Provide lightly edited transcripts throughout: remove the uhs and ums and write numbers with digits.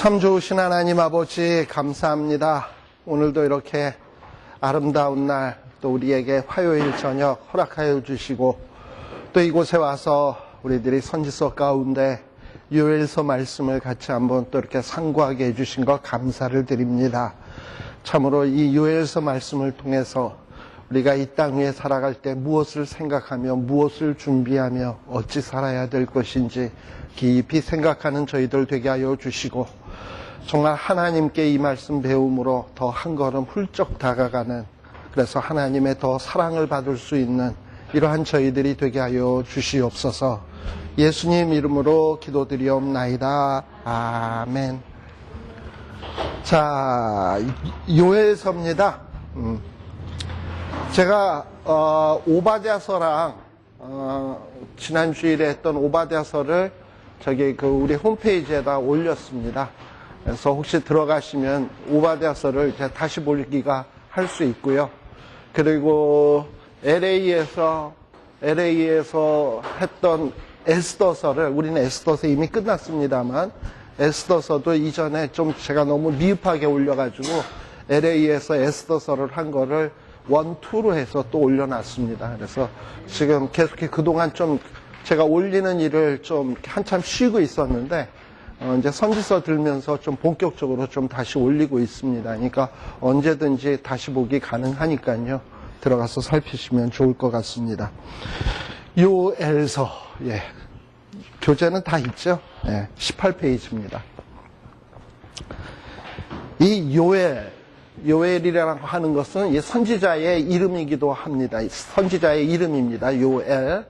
참 좋으신 하나님 아버지 감사합니다. 오늘도 이렇게 아름다운 날 또 우리에게 화요일 저녁 허락하여 주시고 또 이곳에 와서 우리들이 선지서 가운데 요엘서 말씀을 같이 한번 또 이렇게 상고하게 해주신 것 감사를 드립니다. 참으로 이 요엘서 말씀을 통해서 우리가 이 땅 위에 살아갈 때 무엇을 생각하며 무엇을 준비하며 어찌 살아야 될 것인지 깊이 생각하는 저희들 되게 하여 주시고 정말 하나님께 이 말씀 배움으로 더 한 걸음 훌쩍 다가가는, 그래서 하나님의 더 사랑을 받을 수 있는 이러한 저희들이 되게 하여 주시옵소서. 예수님 이름으로 기도드리옵나이다. 아멘. 자, 요엘서입니다. 제가 오바댜서랑 지난 주일에 했던 오바댜서를 우리 홈페이지에다 올렸습니다. 그래서 혹시 들어가시면 오바댜서를 이제 다시 보기가 할 수 있고요. 그리고 LA에서 했던 에스더서를, 우리는 에스더서 이미 끝났습니다만 에스더서도 이전에 좀 제가 너무 미흡하게 올려가지고 LA에서 에스더서를 한 거를 1, 2로 해서 또 올려놨습니다. 그래서 지금 계속 그동안 좀 제가 올리는 일을 좀 한참 쉬고 있었는데 이제 선지서 들면서 좀 본격적으로 좀 다시 올리고 있습니다. 그러니까 언제든지 다시 보기 가능하니까요. 들어가서 살피시면 좋을 것 같습니다. 요엘서, 교재는 다 있죠? 18페이지입니다. 이 요엘이라고 하는 것은 선지자의 이름이기도 합니다. 선지자의 이름입니다. 요엘.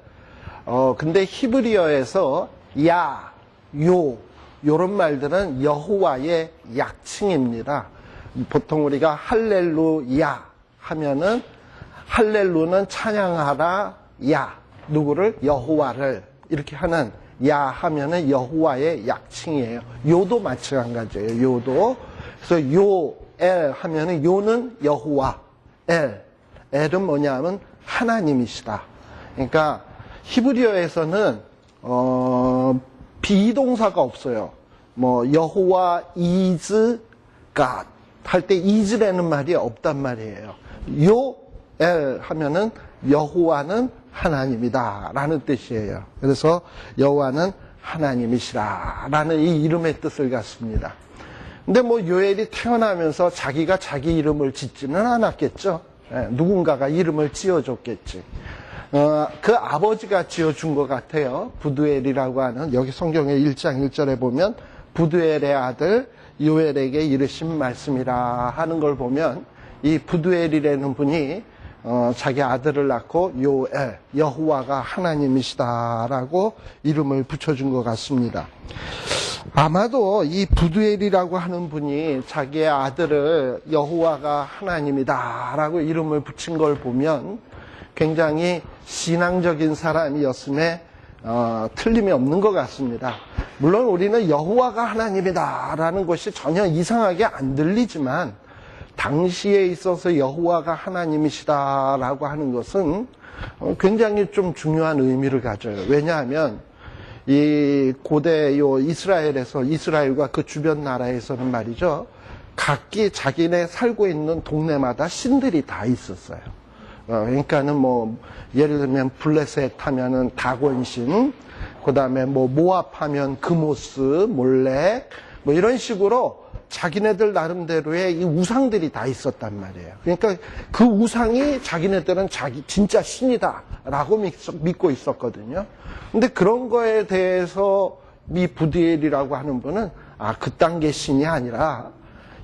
근데 히브리어에서 요런 말들은 여호와의 약칭입니다. 보통 우리가 할렐루야 하면은 할렐루는 찬양하라 누구를? 여호와를 이렇게 하는 하면은 여호와의 약칭이에요. 요도 마찬가지예요. 요도. 그래서 요엘 하면은 요는 여호와, 엘은 뭐냐면 하나님이시다. 그러니까 히브리어에서는 비동사가 없어요. 여호와 is God 할 때 is라는 말이 없단 말이에요. 요엘 하면은 여호와는 하나님이다 라는 뜻이에요. 그래서 여호와는 하나님이시라 라는 이 이름의 뜻을 갖습니다. 근데 요엘이 태어나면서 자기가 자기 이름을 짓지는 않았겠죠. 누군가가 이름을 지어줬겠지. 그 아버지가 지어준 것 같아요. 부두엘이라고 하는, 여기 성경의 1장 1절에 보면 부두엘의 아들 요엘에게 이르신 말씀이라 하는 걸 보면 이 부두엘이라는 분이 자기 아들을 낳고 요엘, 여호와가 하나님이시다라고 이름을 붙여준 것 같습니다. 아마도 이 부두엘이라고 하는 분이 자기의 아들을 여호와가 하나님이다라고 이름을 붙인 걸 보면 굉장히 신앙적인 사람이었음에 틀림이 없는 것 같습니다. 물론 우리는 여호와가 하나님이다라는 것이 전혀 이상하게 안 들리지만 당시에 있어서 여호와가 하나님이시다라고 하는 것은 굉장히 좀 중요한 의미를 가져요. 왜냐하면 이 고대 이스라엘과 그 주변 나라에서는 말이죠, 각기 자기네 살고 있는 동네마다 신들이 다 있었어요. 그러니까는 예를 들면 블레셋 하면은 다곤신, 그 다음에 모압 하면 금오스, 몰렉, 이런 식으로 자기네들 나름대로의 이 우상들이 다 있었단 말이에요. 그러니까 그 우상이 자기네들은 진짜 신이다라고 믿고 있었거든요. 근데 그런 거에 대해서 이 부두엘이라고 하는 분은 그 단계 신이 아니라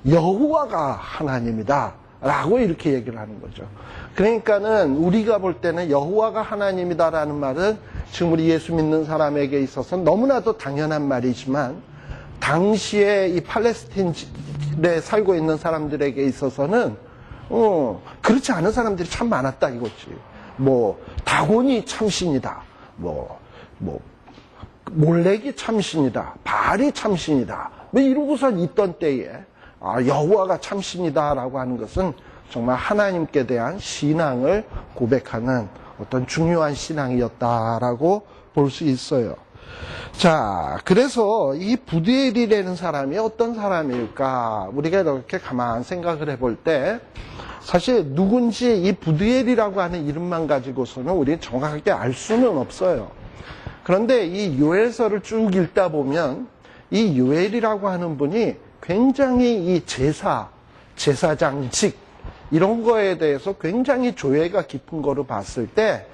여호와가 하나님이다 라고 이렇게 얘기를 하는 거죠. 그러니까는 우리가 볼 때는 여호와가 하나님이다라는 말은 지금 우리 예수 믿는 사람에게 있어서 너무나도 당연한 말이지만 당시에 이 팔레스틴에 살고 있는 사람들에게 있어서는 그렇지 않은 사람들이 참 많았다 이거지. 다곤이 참신이다. 몰렉이 참신이다. 바알이 참신이다. 이러고서 있던 때에 여호와가 참신이다라고 하는 것은 정말 하나님께 대한 신앙을 고백하는 어떤 중요한 신앙이었다라고 볼 수 있어요. 자, 그래서 이 부두엘이라는 사람이 어떤 사람일까? 우리가 이렇게 가만 생각을 해볼 때, 사실 누군지 이 부두엘이라고 하는 이름만 가지고서는 우리는 정확하게 알 수는 없어요. 그런데 이 요엘서를 쭉 읽다 보면 이 요엘이라고 하는 분이 굉장히 이 제사장직, 이런 거에 대해서 굉장히 조예가 깊은 거로 봤을 때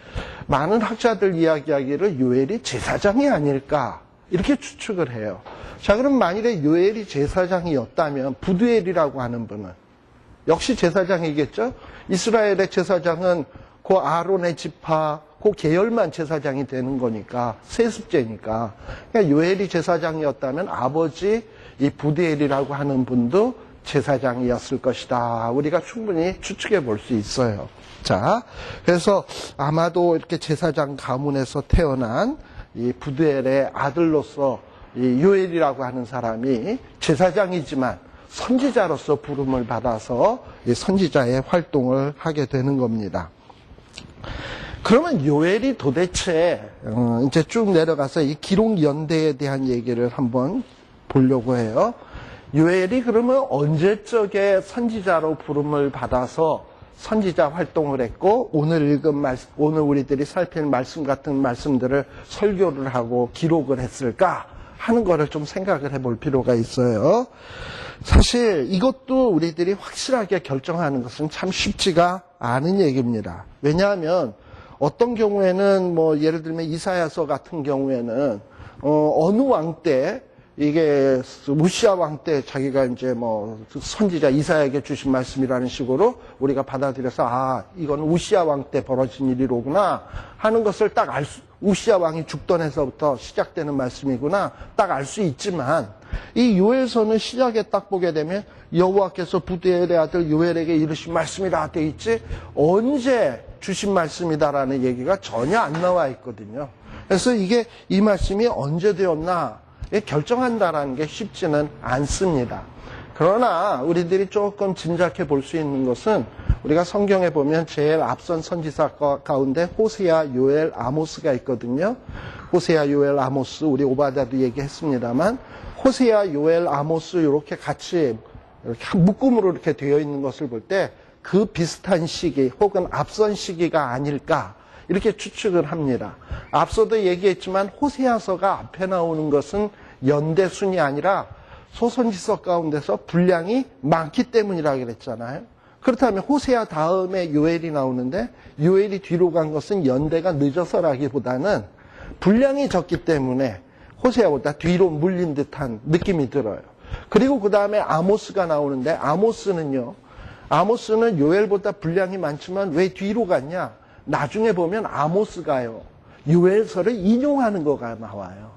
많은 학자들 이야기하기를 요엘이 제사장이 아닐까 이렇게 추측을 해요. 자, 그럼 만일에 요엘이 제사장이었다면 부두엘이라고 하는 분은 역시 제사장이겠죠? 이스라엘의 제사장은 그 아론의 지파, 그 계열만 제사장이 되는 거니까, 세습제니까. 그러니까 요엘이 제사장이었다면 아버지 이 부두엘이라고 하는 분도 제사장이었을 것이다. 우리가 충분히 추측해 볼 수 있어요. 자, 그래서 아마도 이렇게 제사장 가문에서 태어난 이 부두엘의 아들로서 이 요엘이라고 하는 사람이 제사장이지만 선지자로서 부름을 받아서 이 선지자의 활동을 하게 되는 겁니다. 그러면 요엘이 도대체 이제 쭉 내려가서 이 기록 연대에 대한 얘기를 한번 보려고 해요. 요엘이 그러면 언제적에 선지자로 부름을 받아서 선지자 활동을 했고 오늘 읽은 말씀, 오늘 우리들이 살필 말씀 같은 말씀들을 설교를 하고 기록을 했을까 하는 거를 좀 생각을 해볼 필요가 있어요. 사실 이것도 우리들이 확실하게 결정하는 것은 참 쉽지가 않은 얘기입니다. 왜냐하면 어떤 경우에는 뭐 예를 들면 이사야서 같은 경우에는 어느 왕 때 이게 우시아 왕 때 자기가 이제 뭐 선지자 이사야에게 주신 말씀이라는 식으로 우리가 받아들여서 아 이건 우시아 왕 때 벌어진 일이로구나 하는 것을 딱 알 수, 우시아 왕이 죽던 해서부터 시작되는 말씀이구나 딱 알 수 있지만 이 요엘서는 시작에 딱 보게 되면 여호와께서 부두엘의 아들 요엘에게 이르신 말씀이라 돼 있지 언제 주신 말씀이다라는 얘기가 전혀 안 나와 있거든요. 그래서 이게 이 말씀이 언제 되었나 결정한다라는 게 쉽지는 않습니다. 그러나 우리들이 조금 짐작해 볼 수 있는 것은 우리가 성경에 보면 제일 앞선 선지자 가운데 호세아, 요엘, 아모스가 있거든요. 호세아, 요엘, 아모스 우리 오바다도 얘기했습니다만 호세아, 요엘, 아모스 이렇게 같이 이렇게 묶음으로 이렇게 되어 있는 것을 볼 때 그 비슷한 시기 혹은 앞선 시기가 아닐까 이렇게 추측을 합니다. 앞서도 얘기했지만 호세아서가 앞에 나오는 것은 연대순이 아니라 소선지서 가운데서 분량이 많기 때문이라고 그랬잖아요. 그렇다면 호세아 다음에 요엘이 나오는데 요엘이 뒤로 간 것은 연대가 늦어서라기보다는 분량이 적기 때문에 호세아보다 뒤로 물린 듯한 느낌이 들어요. 그리고 그 다음에 아모스가 나오는데 아모스는 요엘보다 분량이 많지만 왜 뒤로 갔냐? 나중에 보면 아모스가요. 요엘서를 인용하는 거가 나와요.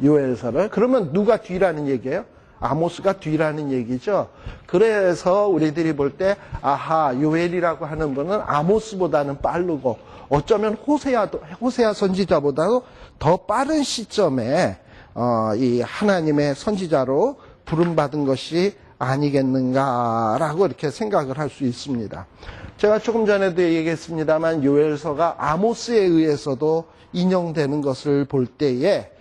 요엘서를. 그러면 누가 뒤라는 얘기예요? 아모스가 뒤라는 얘기죠. 그래서 우리들이 볼 때 아하 요엘이라고 하는 분은 아모스보다는 빠르고 어쩌면 호세아 선지자보다도 더 빠른 시점에 이 하나님의 선지자로 부름받은 것이 아니겠는가라고 이렇게 생각을 할 수 있습니다. 제가 조금 전에도 얘기했습니다만 요엘서가 아모스에 의해서도 인용되는 것을 볼 때에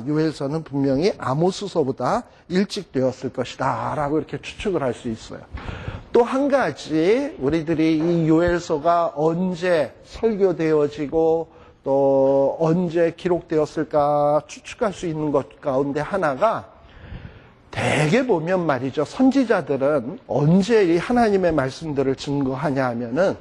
요엘서는 분명히 아모스서보다 일찍 되었을 것이다 라고 이렇게 추측을 할 수 있어요. 또 한 가지 우리들이 이 요엘서가 언제 설교되어지고 또 언제 기록되었을까 추측할 수 있는 것 가운데 하나가 대개 보면 말이죠. 선지자들은 언제 이 하나님의 말씀들을 증거하냐 하면은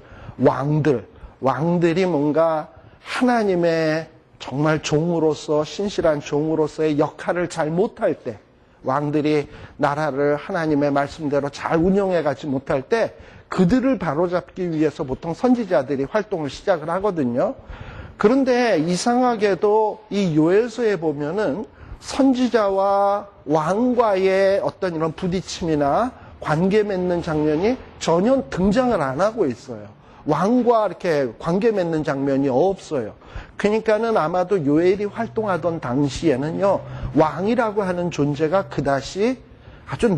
왕들이 뭔가 하나님의 정말 종으로서 신실한 종으로서의 역할을 잘 못할 때 왕들이 나라를 하나님의 말씀대로 잘 운영해가지 못할 때 그들을 바로잡기 위해서 보통 선지자들이 활동을 시작을 하거든요. 그런데 이상하게도 이 요엘서에 보면은 선지자와 왕과의 어떤 이런 부딪힘이나 관계 맺는 장면이 전혀 등장을 안 하고 있어요. 왕과 이렇게 관계 맺는 장면이 없어요. 그러니까는 아마도 요엘이 활동하던 당시에는요, 왕이라고 하는 존재가 그다시 아주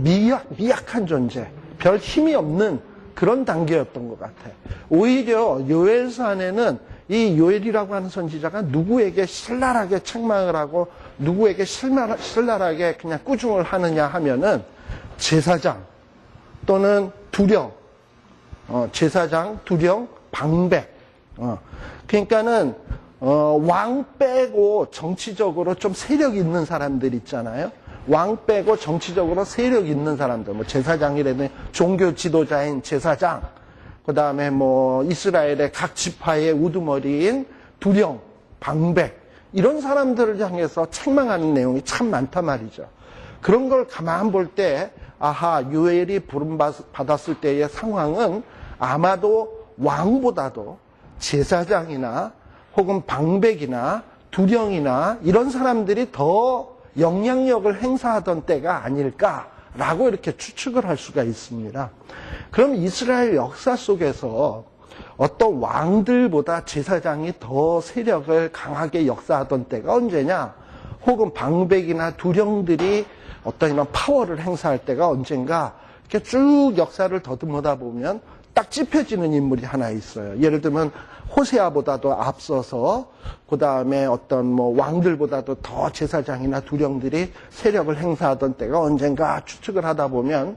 미약한 존재, 별 힘이 없는 그런 단계였던 것 같아요. 오히려 요엘서 안에는 이 요엘이라고 하는 선지자가 누구에게 신랄하게 책망을 하고 누구에게 신랄하게 그냥 꾸중을 하느냐 하면은 제사장 또는 두령, 제사장, 두령, 방백. 그러니까는 왕 빼고 정치적으로 좀 세력 있는 사람들 있잖아요. 왕 빼고 정치적으로 세력 있는 사람들, 뭐 제사장이라든 종교 지도자인 제사장, 그 다음에 뭐 이스라엘의 각 지파의 우두머리인 두령, 방백, 이런 사람들을 향해서 책망하는 내용이 참 많단 말이죠. 그런 걸 가만 볼 때, 아하, 요엘이 부름받았을 때의 상황은 아마도 왕보다도 제사장이나 혹은 방백이나 두령이나 이런 사람들이 더 영향력을 행사하던 때가 아닐까라고 이렇게 추측을 할 수가 있습니다. 그럼 이스라엘 역사 속에서 어떤 왕들보다 제사장이 더 세력을 강하게 역사하던 때가 언제냐? 혹은 방백이나 두령들이 어떤 이런 파워를 행사할 때가 언젠가? 이렇게 쭉 역사를 더듬어다 보면 딱 짚혀지는 인물이 하나 있어요. 예를 들면 호세아보다도 앞서서 그 다음에 어떤 뭐 왕들보다도 더 제사장이나 두령들이 세력을 행사하던 때가 언젠가 추측을 하다 보면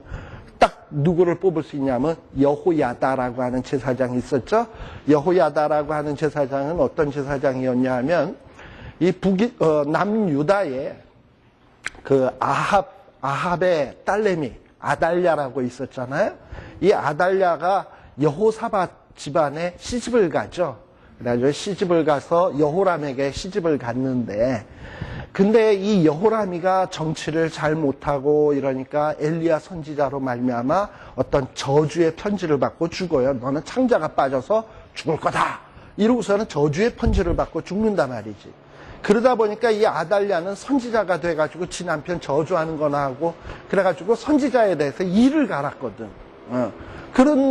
딱 누구를 뽑을 수 있냐면 여호야다라고 하는 제사장이 있었죠. 여호야다라고 하는 제사장은 어떤 제사장이었냐 하면 이 남유다에 그 아합의 딸내미 아달랴라고 있었잖아요. 이 아달랴가 여호사밧 집안에 시집을 가죠. 그래가지고 시집을 가서 여호람에게 시집을 갔는데, 근데 이 여호람이가 정치를 잘 못하고 이러니까 엘리야 선지자로 말미암아 어떤 저주의 편지를 받고 죽어요. 너는 창자가 빠져서 죽을 거다. 이러고서는 저주의 편지를 받고 죽는단 말이지. 그러다 보니까 이 아달랴는 선지자가 돼가지고 지 남편 저주하는 거나 하고 그래가지고 선지자에 대해서 이를 갈았거든.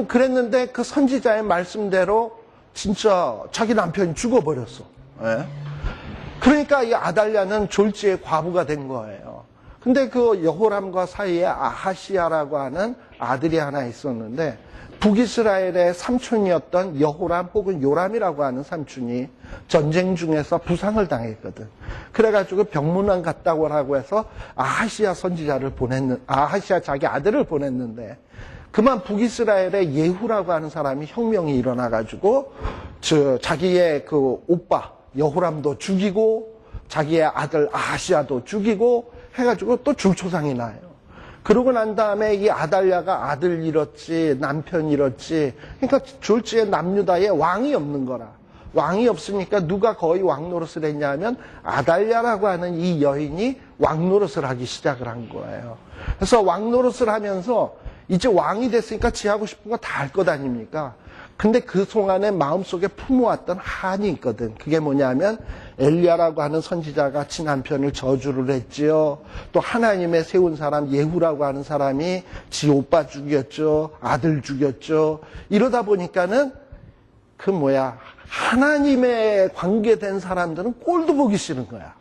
그랬는데 그 선지자의 말씀대로 진짜 자기 남편이 죽어버렸어. 그러니까 이 아달랴는 졸지에 과부가 된 거예요. 근데 그 여호람과 사이에 아하시야라고 하는 아들이 하나 있었는데 북이스라엘의 삼촌이었던 여호람 혹은 요람이라고 하는 삼촌이 전쟁 중에서 부상을 당했거든. 그래가지고 병문안 갔다고 하고 해서 아하시야 아하시야 자기 아들을 보냈는데 그만 북이스라엘의 예후라고 하는 사람이 혁명이 일어나가지고 자기의 그 오빠 여호람도 죽이고 자기의 아들 아하시야도 죽이고 해가지고 또 줄초상이 나요. 그러고 난 다음에 이 아달랴가 아들 잃었지 남편 잃었지, 그러니까 졸지에 남유다에 왕이 없는 거라. 왕이 없으니까 누가 거의 왕 노릇을 했냐면 아달랴라고 하는 이 여인이 왕 노릇을 하기 시작을 한 거예요. 그래서 왕 노릇을 하면서 이제 왕이 됐으니까 지 하고 싶은 거 다 할 것 아닙니까? 근데 그 동안에 마음속에 품어왔던 한이 있거든. 그게 뭐냐면 엘리야라고 하는 선지자가 지 남편을 저주를 했지요. 또 하나님의 세운 사람 예후라고 하는 사람이 지 오빠 죽였죠. 아들 죽였죠. 이러다 보니까는 하나님에 관계된 사람들은 꼴도 보기 싫은 거야.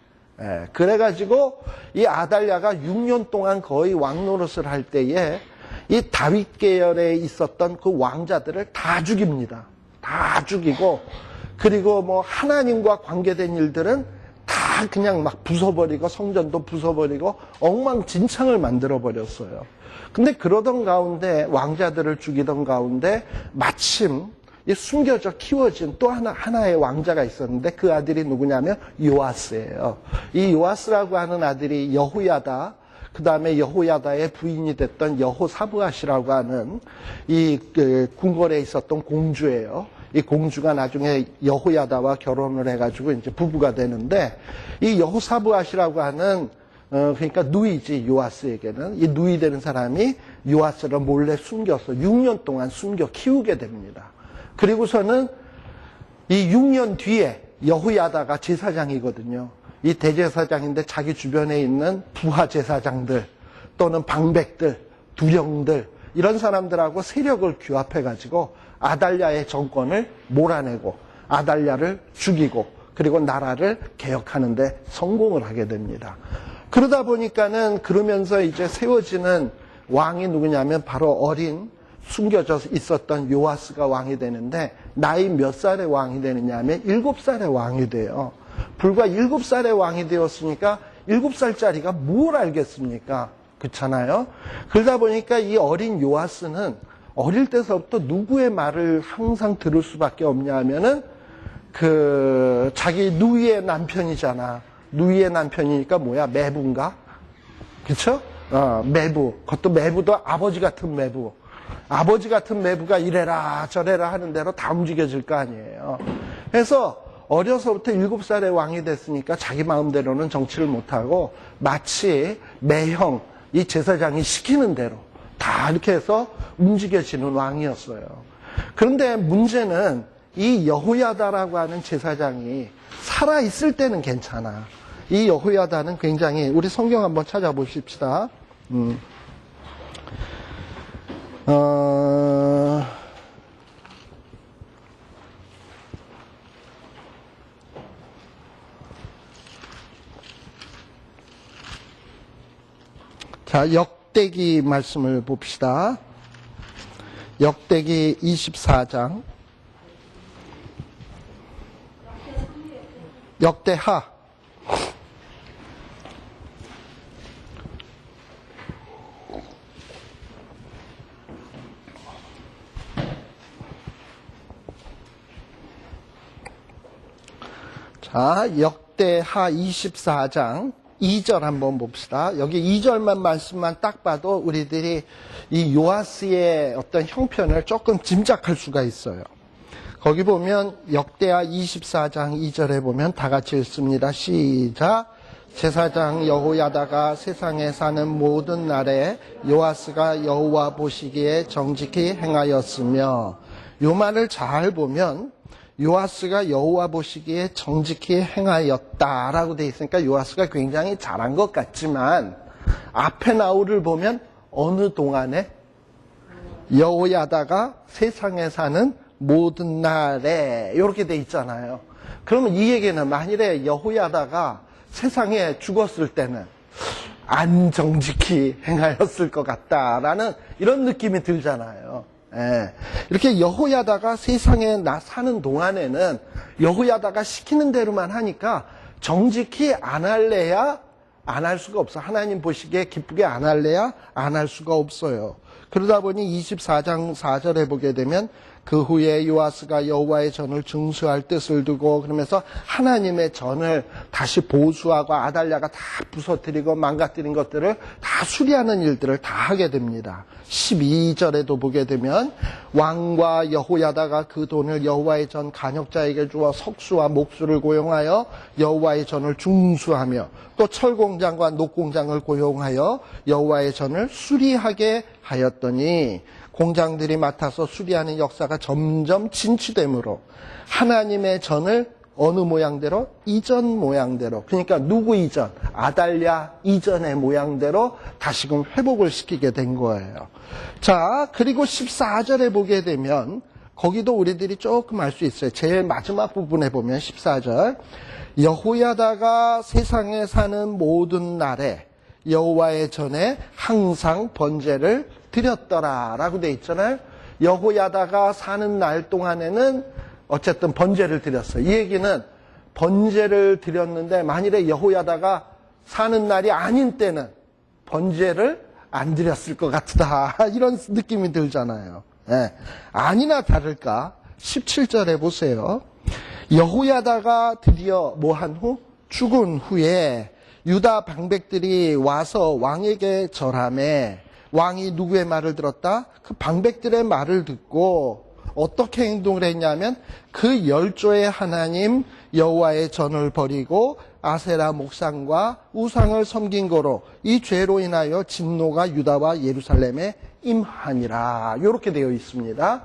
그래가지고 이 아달랴가 6년 동안 거의 왕 노릇을 할 때에 이 다윗 계열에 있었던 그 왕자들을 다 죽입니다. 다 죽이고, 그리고 뭐 하나님과 관계된 일들은 다 그냥 막 부숴버리고 성전도 부숴버리고 엉망진창을 만들어버렸어요. 근데 그러던 가운데 왕자들을 죽이던 가운데 마침 숨겨져 키워진 또 하나의 왕자가 있었는데 그 아들이 누구냐면 요아스예요. 이 요아스라고 하는 아들이 여호야다, 그 다음에 여호야다의 부인이 됐던 여호사브앗이라고 하는 이 궁궐에 있었던 공주예요. 이 공주가 나중에 여호야다와 결혼을 해가지고 이제 부부가 되는데, 이 여호사브앗이라고 하는 그러니까 누이지 요아스에게는, 이 누이 되는 사람이 요아스를 몰래 숨겨서 6년 동안 숨겨 키우게 됩니다. 그리고서는 이 6년 뒤에 여호야다가 제사장이거든요. 이 대제사장인데 자기 주변에 있는 부하 제사장들 또는 방백들, 두령들, 이런 사람들하고 세력을 규합해가지고 아달랴의 정권을 몰아내고 아달랴를 죽이고 그리고 나라를 개혁하는데 성공을 하게 됩니다. 그러다 보니까는 그러면서 이제 세워지는 왕이 누구냐면 바로 어린 숨겨져 있었던 요아스가 왕이 되는데, 나이 몇 살의 왕이 되느냐 하면 7살의 왕이 돼요. 불과 7살의 왕이 되었으니까 7살짜리가 뭘 알겠습니까? 그렇잖아요. 그러다 보니까 이 어린 요아스는 어릴 때서부터 누구의 말을 항상 들을 수밖에 없냐 하면은 자기 누이의 남편이잖아. 누이의 남편이니까 뭐야? 매부인가? 그쵸? 매부. 그것도 매부도 아버지 같은 매부. 아버지 같은 매부가 이래라 저래라 하는 대로 다 움직여질 거 아니에요. 그래서 어려서부터 7살의 왕이 됐으니까 자기 마음대로는 정치를 못하고 마치 매형, 이 제사장이 시키는 대로 다 이렇게 해서 움직여지는 왕이었어요. 그런데 문제는 이 여호야다라고 하는 제사장이 살아있을 때는 괜찮아. 이 여호야다는 굉장히, 우리 성경 한번 찾아보십시다. 자, 역대기 말씀을 봅시다. 역대기 24장. 역대하. 자, 역대하 24장 2절 한번 봅시다. 여기 2절만 말씀만 딱 봐도 우리들이 이 요아스의 어떤 형편을 조금 짐작할 수가 있어요. 거기 보면 역대하 24장 2절에 보면 다 같이 읽습니다. 시작. 제사장 여호야다가 세상에 사는 모든 날에 요아스가 여호와 보시기에 정직히 행하였으며, 요 말을 잘 보면 요아스가 여호와 보시기에 정직히 행하였다라고 되어 있으니까 요아스가 굉장히 잘한 것 같지만, 앞에 나우를 보면 어느 동안에 여호야다가 세상에 사는 모든 날에 이렇게 돼 있잖아요. 그러면 이 얘기는 만일에 여호야다가 세상에 죽었을 때는 안 정직히 행하였을 것 같다라는 이런 느낌이 들잖아요. 예. 이렇게 여호야다가 세상에 사는 동안에는 여호야다가 시키는 대로만 하니까 정직히 안 할래야 안 할 수가 없어. 하나님 보시기에 기쁘게 안 할래야 안 할 수가 없어요. 그러다 보니 24장 4절에 보게 되면 그 후에 요아스가 여호와의 전을 증수할 뜻을 두고, 그러면서 하나님의 전을 다시 보수하고 아달랴가 다 부서뜨리고 망가뜨린 것들을 다 수리하는 일들을 다 하게 됩니다. 12절에도 보게 되면 왕과 여호야다가 그 돈을 여호와의 전 간역자에게 주어 석수와 목수를 고용하여 여호와의 전을 중수하며, 또 철공장과 녹공장을 고용하여 여호와의 전을 수리하게 하였더니, 공장들이 맡아서 수리하는 역사가 점점 진취되므로 하나님의 전을 어느 모양대로? 이전 모양대로. 그러니까 누구 이전? 아달랴 이전의 모양대로 다시금 회복을 시키게 된 거예요. 자, 그리고 14절에 보게 되면 거기도 우리들이 조금 알 수 있어요. 제일 마지막 부분에 보면 14절. 여호야다가 세상에 사는 모든 날에 여호와의 전에 항상 번제를 드렸더라 라고 돼 있잖아요. 여호야다가 사는 날 동안에는 어쨌든 번제를 드렸어요. 이 얘기는 번제를 드렸는데 만일에 여호야다가 사는 날이 아닌 때는 번제를 안 드렸을 것 같다, 이런 느낌이 들잖아요. 네. 아니나 다를까 17절에 보세요. 여호야다가 드디어 뭐한 후? 죽은 후에 유다 방백들이 와서 왕에게 절하매, 왕이 누구의 말을 들었다? 그 방백들의 말을 듣고 어떻게 행동을 했냐면 그 열조의 하나님 여호와의 전을 버리고 아세라 목상과 우상을 섬긴 거로 이 죄로 인하여 진노가 유다와 예루살렘에 임하니라, 이렇게 되어 있습니다.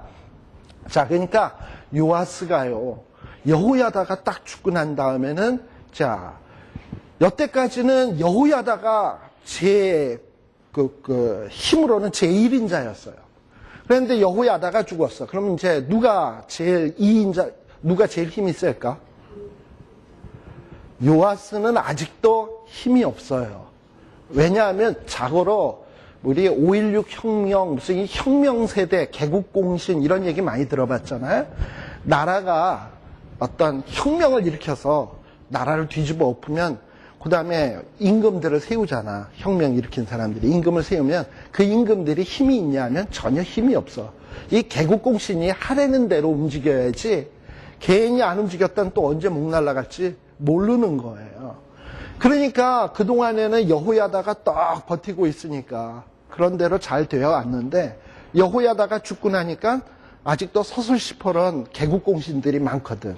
자, 그러니까 요아스가요, 여호야다가 딱 죽고 난 다음에는, 자, 여태까지는 여호야다가 힘으로는 제1인자였어요. 그런데 여호야다가 죽었어. 그러면 이제 누가 제일 2인자, 누가 제일 힘이 셀까? 요아스는 아직도 힘이 없어요. 왜냐하면 자고로 우리 5.16 혁명, 무슨 이 혁명 세대, 개국공신 이런 얘기 많이 들어봤잖아요. 나라가 어떤 혁명을 일으켜서 나라를 뒤집어 엎으면 그 다음에 임금들을 세우잖아. 혁명 일으킨 사람들이. 임금을 세우면 그 임금들이 힘이 있냐면 전혀 힘이 없어. 이 개국공신이 하라는 대로 움직여야지 개인이 안 움직였다는 또 언제 목 날라갈지 모르는 거예요. 그러니까 그동안에는 여호야다가 딱 버티고 있으니까 그런 대로 잘 되어 왔는데 여호야다가 죽고 나니까 아직도 서슬시퍼런 개국공신들이 많거든.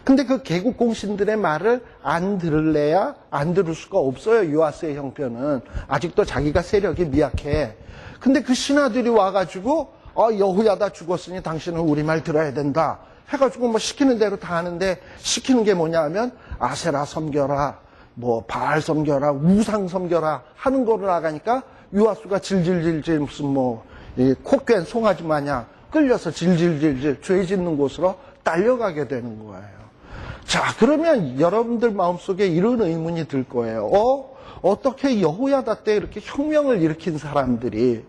근데 그 개국공신들의 말을 안 들을래야 안 들을 수가 없어요. 요아스의 형편은. 아직도 자기가 세력이 미약해. 근데 그 신하들이 와가지고 여호야다 죽었으니 당신은 우리 말 들어야 된다 해가지고 뭐 시키는 대로 다 하는데 시키는 게 뭐냐 하면 아세라 섬겨라, 뭐 바알 섬겨라, 우상 섬겨라 하는 거를 나가니까 요아스가 질질질질 무슨 뭐 코꽹 송아지 마냥 끌려서 질질질질 죄 짓는 곳으로 딸려가게 되는 거예요. 자, 그러면 여러분들 마음속에 이런 의문이 들 거예요. 어떻게 여호야다 때 이렇게 혁명을 일으킨 사람들이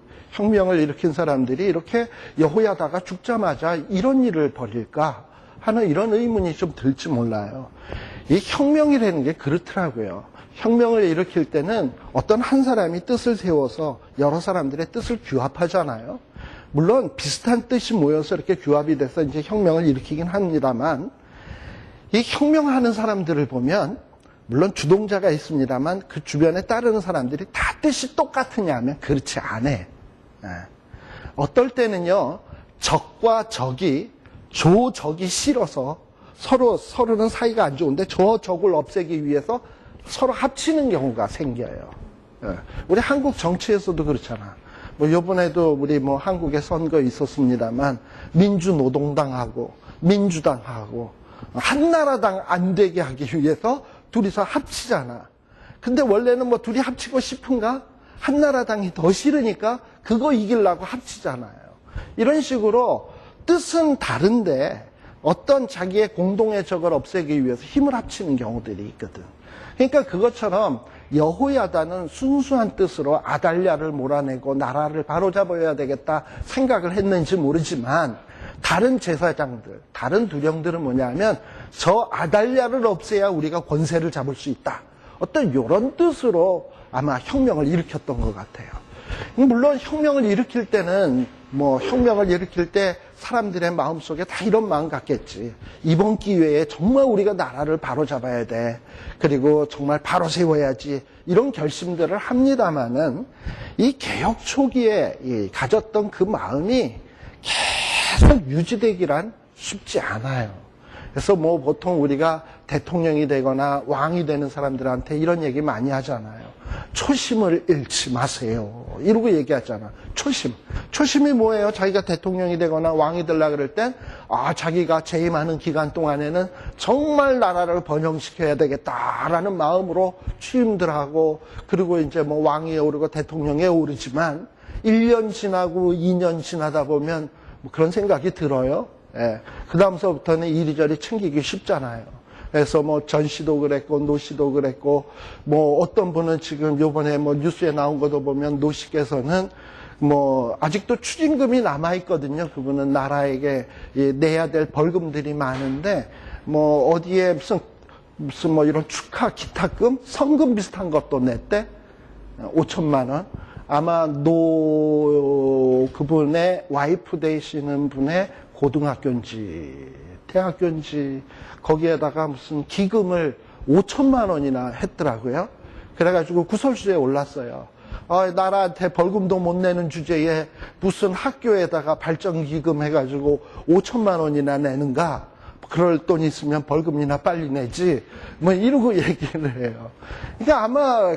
이렇게 여호야다가 죽자마자 이런 일을 벌일까 하는 이런 의문이 좀 들지 몰라요. 이 혁명이라는 게 그렇더라고요. 혁명을 일으킬 때는 어떤 한 사람이 뜻을 세워서 여러 사람들의 뜻을 규합하잖아요. 물론 비슷한 뜻이 모여서 이렇게 규합이 돼서 이제 혁명을 일으키긴 합니다만, 이 혁명하는 사람들을 보면 물론 주동자가 있습니다만 그 주변에 따르는 사람들이 다 뜻이 똑같으냐 하면 그렇지 않아요. 어떨 때는요, 적과 적이 조적이 싫어서 서로는 사이가 안 좋은데 저 적을 없애기 위해서 서로 합치는 경우가 생겨요. 우리 한국 정치에서도 그렇잖아. 뭐 요번에도 우리 뭐 한국에 선거 있었습니다만 민주노동당하고 민주당하고 한나라당 안 되게 하기 위해서 둘이서 합치잖아. 근데 원래는 뭐 둘이 합치고 싶은가? 한나라당이 더 싫으니까 그거 이기려고 합치잖아요. 이런 식으로 뜻은 다른데 어떤 자기의 공동의 적을 없애기 위해서 힘을 합치는 경우들이 있거든. 그러니까 그것처럼 여호야다는 순수한 뜻으로 아달랴를 몰아내고 나라를 바로잡아야 되겠다 생각을 했는지 모르지만 다른 제사장들, 다른 두령들은 뭐냐면 저 아달랴를 없애야 우리가 권세를 잡을 수 있다. 어떤 이런 뜻으로 아마 혁명을 일으켰던 것 같아요. 물론 혁명을 일으킬 때는 혁명을 일으킬 때 사람들의 마음속에 다 이런 마음 같겠지. 이번 기회에 정말 우리가 나라를 바로잡아야 돼. 그리고 정말 바로 세워야지. 이런 결심들을 합니다마는 이 개혁 초기에 가졌던 그 마음이 계속 유지되기란 쉽지 않아요. 그래서 보통 우리가 대통령이 되거나 왕이 되는 사람들한테 이런 얘기 많이 하잖아요. 초심을 잃지 마세요. 이러고 얘기하잖아. 초심이 뭐예요? 자기가 대통령이 되거나 왕이 되려고 그럴 땐 자기가 재임하는 기간 동안에는 정말 나라를 번영시켜야 되겠다라는 마음으로 취임들하고 그리고 이제 왕위에 오르고 대통령에 오르지만 1년 지나고 2년 지나다 보면 그런 생각이 들어요. 예. 그 다음서부터는 이리저리 챙기기 쉽잖아요. 그래서 전씨도 그랬고 노씨도 그랬고 어떤 분은 지금 요번에 뉴스에 나온 것도 보면 노씨께서는 아직도 추징금이 남아있거든요. 그분은 나라에게 내야 될 벌금들이 많은데 어디에 무슨 이런 축하 기타금 성금 비슷한 것도 냈대. 5천만 원. 아마 그분의 와이프 되시는 분의 고등학교인지 대학교인지 거기에다가 무슨 기금을 5천만 원이나 했더라고요. 그래가지고 구설수에 올랐어요. 나라한테 벌금도 못 내는 주제에 무슨 학교에다가 발전기금 해가지고 5천만 원이나 내는가? 그럴 돈 있으면 벌금이나 빨리 내지. 이러고 얘기를 해요. 그러니까 아마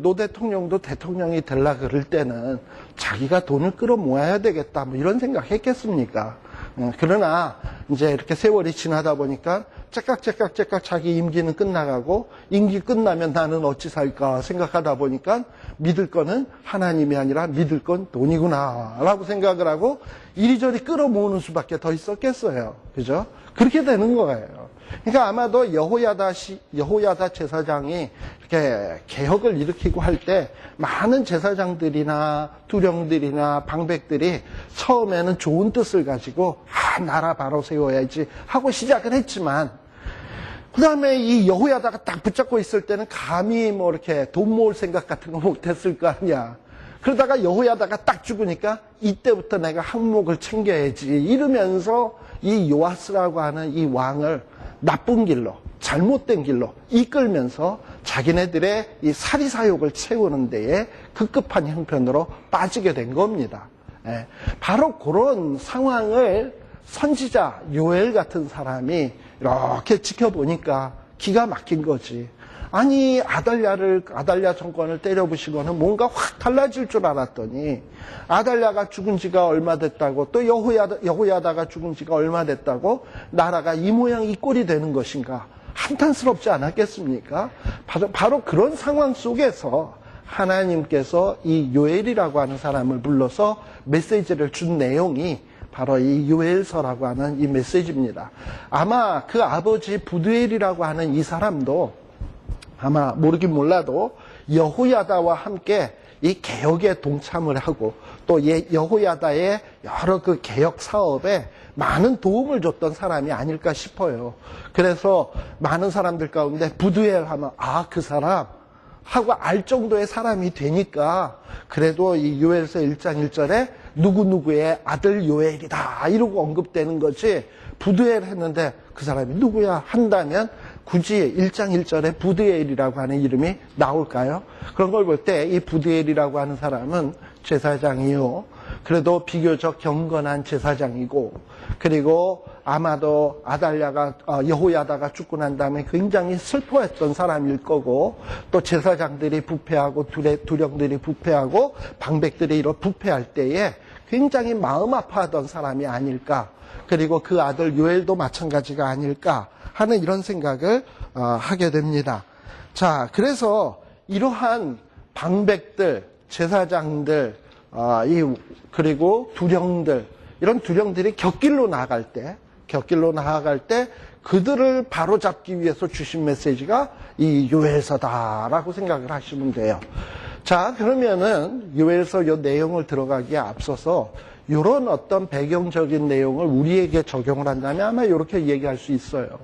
노 대통령도 대통령이 되려 그럴 때는 자기가 돈을 끌어모아야 되겠다. 이런 생각 했겠습니까? 그러나 이제 이렇게 세월이 지나다 보니까 째깍 자기 임기는 끝나가고 임기 끝나면 나는 어찌 살까 생각하다 보니까 믿을 거는 하나님이 아니라 믿을 건 돈이구나 라고 생각을 하고 이리저리 끌어모으는 수밖에 더 있었겠어요. 그죠? 그렇게 되는 거예요. 그러니까 아마도 여호야다 제사장이 이렇게 개혁을 일으키고 할 때 많은 제사장들이나 두령들이나 방백들이 처음에는 좋은 뜻을 가지고 나라 바로 세워야지 하고 시작을 했지만 그 다음에 이 여호야다가 딱 붙잡고 있을 때는 감히 뭐 이렇게 돈 모을 생각 같은 거 못했을 거 아니야. 그러다가 여호야다가 딱 죽으니까 이때부터 내가 항목을 챙겨야지 이러면서 이 요아스라고 하는 이 왕을 나쁜 길로, 잘못된 길로 이끌면서 자기네들의 이 사리사욕을 채우는 데에 급급한 형편으로 빠지게 된 겁니다. 예, 바로 그런 상황을 선지자 요엘 같은 사람이 이렇게 지켜보니까 기가 막힌 거지. 아니 아달랴 정권을 때려부시고는 뭔가 확 달라질 줄 알았더니 아달랴가 죽은 지가 얼마 됐다고 또 여호야다가 죽은 지가 얼마 됐다고 나라가 이 모양 이 꼴이 되는 것인가 한탄스럽지 않았겠습니까? 바로 그런 상황 속에서 하나님께서 이 요엘이라고 하는 사람을 불러서 메시지를 준 내용이 바로 이 요엘서라고 하는 이 메시지입니다. 아마 그 아버지 부두엘이라고 하는 이 사람도 아마 모르긴 몰라도 여호야다와 함께 이 개혁에 동참을 하고 또 여호야다의 여러 그 개혁 사업에 많은 도움을 줬던 사람이 아닐까 싶어요. 그래서 많은 사람들 가운데 부두엘 하면 그 사람 하고 알 정도의 사람이 되니까 그래도 이 요엘서 1장 1절에 누구누구의 아들 요엘이다 이러고 언급되는 거지 부두엘 했는데 그 사람이 누구야 한다면 굳이 1장 1절에 부두엘이라고 하는 이름이 나올까요? 그런 걸 볼 때 이 부두엘이라고 하는 사람은 제사장이요. 그래도 비교적 경건한 제사장이고 그리고 아마도 여호야다가 죽고 난 다음에 굉장히 슬퍼했던 사람일 거고 또 제사장들이 부패하고 두령들이 부패하고 방백들이 이렇게 부패할 때에 굉장히 마음 아파하던 사람이 아닐까. 그리고 그 아들 요엘도 마찬가지가 아닐까 하는 이런 생각을 하게 됩니다. 자, 그래서 이러한 방백들, 제사장들, 그리고 두령들, 이런 두령들이 곁길로 나아갈 때 그들을 바로잡기 위해서 주신 메시지가 이 요엘서다라고 생각을 하시면 돼요. 자, 그러면은 요엘서 요 내용을 들어가기에 앞서서 이런 어떤 배경적인 내용을 우리에게 적용을 한다면 아마 이렇게 얘기할 수 있어요.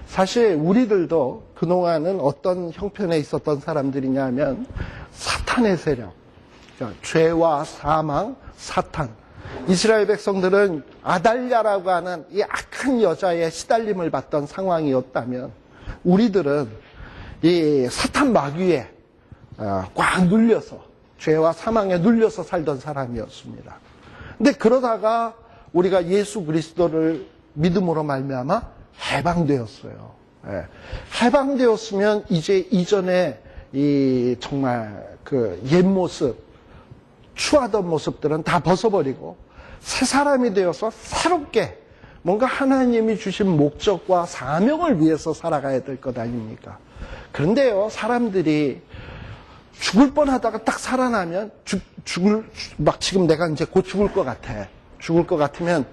사실 우리들도 그동안은 어떤 형편에 있었던 사람들이냐면 사탄의 세력, 그러니까 죄와 사망, 사탄. 이스라엘 백성들은 아달랴라고 하는 이 악한 여자의 시달림을 받던 상황이었다면 우리들은 이 사탄 마귀에 꽉 눌려서 죄와 사망에 눌려서 살던 사람이었습니다. 근데 그러다가 우리가 예수 그리스도를 믿음으로 말미암아 해방되었어요. 예. 해방되었으면 이제 이전에 이 정말 그 옛 모습, 추하던 모습들은 다 벗어버리고 새 사람이 되어서 새롭게 뭔가 하나님이 주신 목적과 사명을 위해서 살아가야 될 것 아닙니까? 그런데요, 사람들이 죽을 뻔하다가 딱 살아나면 막 지금 내가 이제 곧 죽을 것 같아. 죽을 것 같으면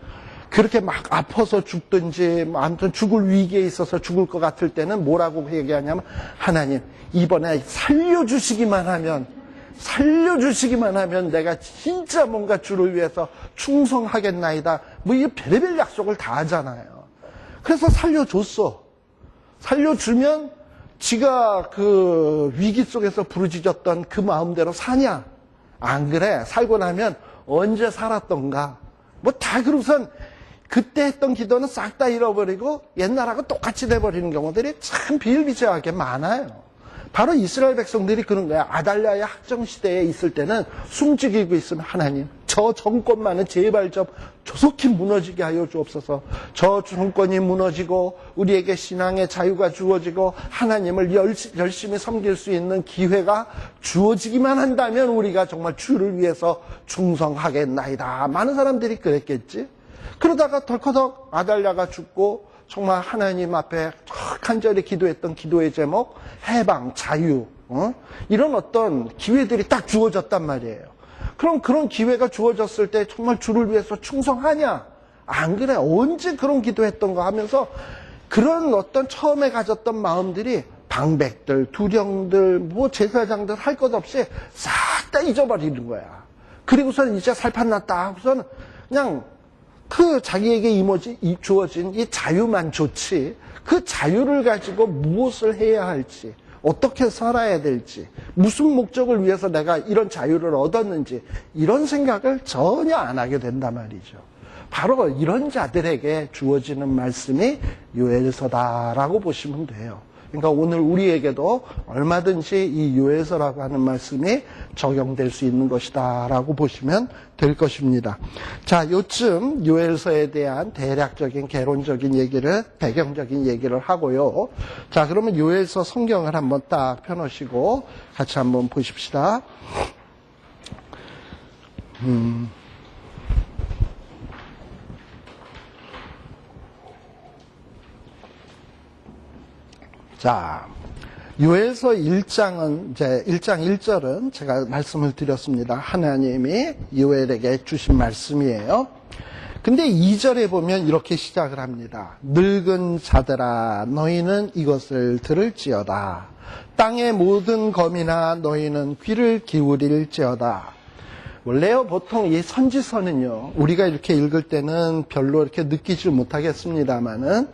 그렇게 막 아파서 죽든지 아무튼 죽을 위기에 있어서 죽을 것 같을 때는 뭐라고 얘기하냐면 하나님 이번에 살려주시기만 하면 내가 진짜 뭔가 주를 위해서 충성하겠나이다. 뭐 이 별의별 약속을 다 하잖아요. 그래서 살려줬어. 살려주면 지가 그 위기 속에서 부르짖었던 그 마음대로 사냐? 안 그래. 살고 나면 언제 살았던가. 뭐 다 그러고선 그때 했던 기도는 싹 다 잃어버리고 옛날하고 똑같이 돼버리는 경우들이 참 비일비재하게 많아요. 바로 이스라엘 백성들이 그런 거야. 아달랴의 학정 시대에 있을 때는 숨죽이고 있으면 하나님 저 정권만은 제발 좀 조속히 무너지게 하여 주옵소서. 저 정권이 무너지고 우리에게 신앙의 자유가 주어지고 하나님을 열심히 섬길 수 있는 기회가 주어지기만 한다면 우리가 정말 주를 위해서 충성하겠나이다. 많은 사람들이 그랬겠지. 그러다가 덜커덕 아달랴가 죽고 정말 하나님 앞에 간절히 기도했던 기도의 제목 해방, 자유 이런 어떤 기회들이 딱 주어졌단 말이에요. 그럼 그런 기회가 주어졌을 때 정말 주를 위해서 충성하냐? 안 그래. 언제 그런 기도했던가 하면서 그런 어떤 처음에 가졌던 마음들이 방백들, 두령들, 뭐 제사장들 할 것 없이 싹 다 잊어버리는 거야. 그리고서는 이제 살판났다 하고서는 그냥 그 자기에게 주어진 이 자유만 좋지 그 자유를 가지고 무엇을 해야 할지, 어떻게 살아야 될지, 무슨 목적을 위해서 내가 이런 자유를 얻었는지 이런 생각을 전혀 안 하게 된단 말이죠. 바로 이런 자들에게 주어지는 말씀이 요엘서다라고 보시면 돼요. 그러니까 오늘 우리에게도 얼마든지 이 요엘서라고 하는 말씀이 적용될 수 있는 것이다라고 보시면 될 것입니다. 자, 요쯤 요엘서에 대한 대략적인 개론적인 얘기를, 배경적인 얘기를 하고요. 자, 그러면 요엘서 성경을 한번 딱 펴놓으시고 같이 한번 보십시다. 자, 요엘서 1장은 이제 1장 1절은 제가 말씀을 드렸습니다. 하나님이 요엘에게 주신 말씀이에요. 근데 2절에 보면 이렇게 시작을 합니다. 늙은 자들아 너희는 이것을 들을지어다. 땅의 모든 거민아 너희는 귀를 기울일지어다. 원래요 보통 이 선지서는요 우리가 이렇게 읽을 때는 별로 이렇게 느끼지 못하겠습니다만은